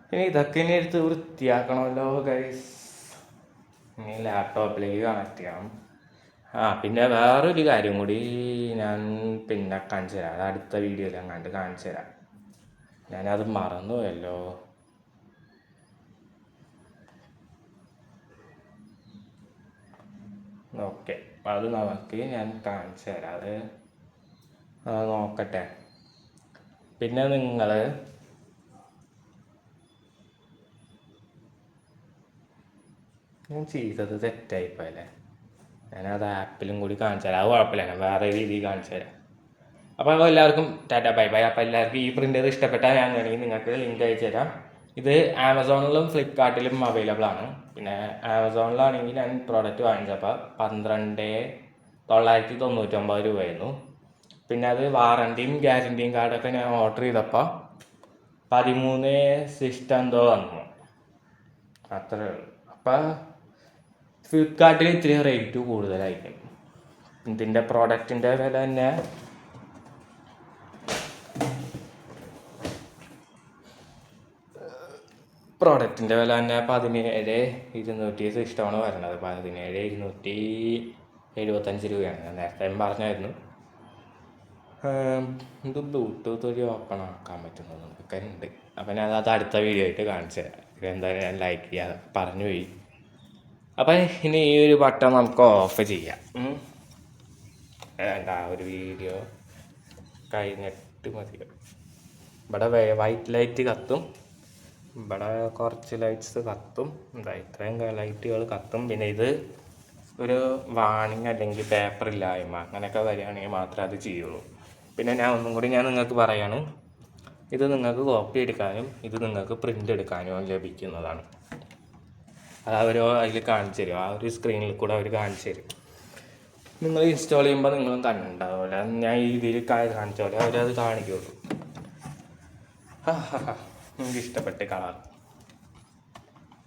പിന്നെ ഇതൊക്കെ ഇനി എടുത്ത് വൃത്തിയാക്കണമല്ലോ ഗൈസ്. ഇനി ലാപ്ടോപ്പിലേക്ക് കണക്ട് ചെയ്യണം. പിന്നെ വേറൊരു കാര്യം കൂടി ഞാൻ പിന്നെ കാണിച്ചു തരാം. അത് അടുത്ത വീഡിയോയിൽ ഞാൻ കാണിച്ചു തരാം. ഞാനത് മറന്നുപോയല്ലോ. ഓക്കെ, അത് നമുക്ക് ഞാൻ കാണിച്ചു തരാം. അത് നോക്കട്ടെ. പിന്നെ നിങ്ങൾ ഞാൻ ചെയ്തത് തെറ്റായിപ്പോയല്ലേ. ഞാനത് ആപ്പിലും കൂടി കാണിച്ചു തരാം. അത് കുഴപ്പമില്ല, ഞാൻ വേറെ രീതിയിൽ കാണിച്ചു തരാം. അപ്പോൾ എല്ലാവർക്കും ടാറ്റ ബൈ ബൈ. അപ്പോൾ എല്ലാവർക്കും ഈ പ്രിൻ്റ് ഇഷ്ടപ്പെട്ടാൽ ഞാൻ വേണമെങ്കിൽ നിങ്ങൾക്ക് ലിങ്ക് അയച്ചു തരാം. ഇത് ആമസോണിലും ഫ്ലിപ്കാർട്ടിലും അവൈലബിൾ ആണ്. പിന്നെ ആമസോണിലാണെങ്കിൽ ഞാൻ പ്രോഡക്റ്റ് വാങ്ങിച്ചപ്പോൾ 12,999 രൂപയായിരുന്നു. പിന്നെ അത് വാറണ്ടിയും ഗ്യാരണ്ടിയും കാർഡൊക്കെ ഞാൻ ഓർഡർ ചെയ്തപ്പോൾ 13,600 എന്തോ വന്നു. അത്രയേ ഉള്ളൂ. അപ്പം ഫ്ലിപ്കാർട്ടിൽ ഇത്തിരി റേറ്റ് കൂടുതലായിരിക്കും. ഇതിൻ്റെ പ്രോഡക്റ്റിൻ്റെ വില തന്നെ പ്രോഡക്റ്റിൻ്റെ വില തന്നെ 17,260 വരുന്നത്. 17,275 രൂപയാണ്. ഞാൻ നേരത്തെ പറഞ്ഞായിരുന്നു. ഇത് ബ്ലൂടൂത്ത് വഴി ഓപ്പൺ ആക്കാൻ പറ്റുന്നത് നമുക്കൊക്കെ ഉണ്ട്. അപ്പം ഞാൻ അത് അടുത്ത വീഡിയോ ആയിട്ട് കാണിച്ചു തരാം. ഇതെന്തായാലും ഞാൻ ലൈക്ക് ചെയ്യാതെ പറഞ്ഞു പോയി. അപ്പം ഇനി ഈ ഒരു ബട്ടൺ നമുക്ക് ഓഫ് ചെയ്യാം. വേണ്ട, ഒരു വീഡിയോ കഴിഞ്ഞിട്ട് മതി. ഇവിടെ വൈറ്റ് ലൈറ്റ് കത്തും, ഇവിടെ കുറച്ച് ലൈറ്റ്സ് കത്തും. ഇത്രയും ലൈറ്റുകൾ കത്തും. പിന്നെ ഇത് ഒരു വാണിംഗ് അല്ലെങ്കിൽ പേപ്പറില്ലായ്മ അങ്ങനെയൊക്കെ വരികയാണെങ്കിൽ മാത്രമേ അത് ചെയ്യുള്ളൂ. പിന്നെ ഞാൻ ഒന്നും കൂടി നിങ്ങൾക്ക് പറയാണ്, ഇത് നിങ്ങൾക്ക് കോപ്പി എടുക്കാനും ഇത് നിങ്ങൾക്ക് പ്രിൻ്റ് എടുക്കാനും ലഭിക്കുന്നതാണ്. അത് അവർ അതിൽ കാണിച്ചു തരും. ആ ഒരു സ്ക്രീനിൽ കൂടെ അവർ കാണിച്ചു തരും. നിങ്ങൾ ഇൻസ്റ്റാൾ ചെയ്യുമ്പോൾ നിങ്ങളും കണ്ടിട്ടുണ്ടാവില്ല. ഞാൻ ഈ ഇതിൽ കാണിച്ച പോലെ അവരത് കാണിക്കുള്ളൂ. എനിക്ക് ഇഷ്ടപ്പെട്ട കളർ.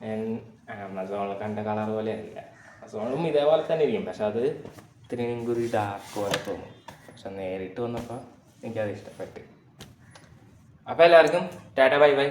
ഞാൻ ആമസോണിൽ കണ്ട കളർ പോലെ അല്ല. ആമസോണിലും ഇതേപോലെ തന്നെ ഇരിക്കും, പക്ഷെ അത് ഇത്രയും കൂടി ഡാർക്ക് പോലെ തോന്നും. പക്ഷെ നേരിട്ട് വന്നപ്പോൾ എനിക്കത് ഇഷ്ടപ്പെട്ടു. അപ്പോൾ എല്ലാവർക്കും ടാറ്റ ബൈ ബൈ.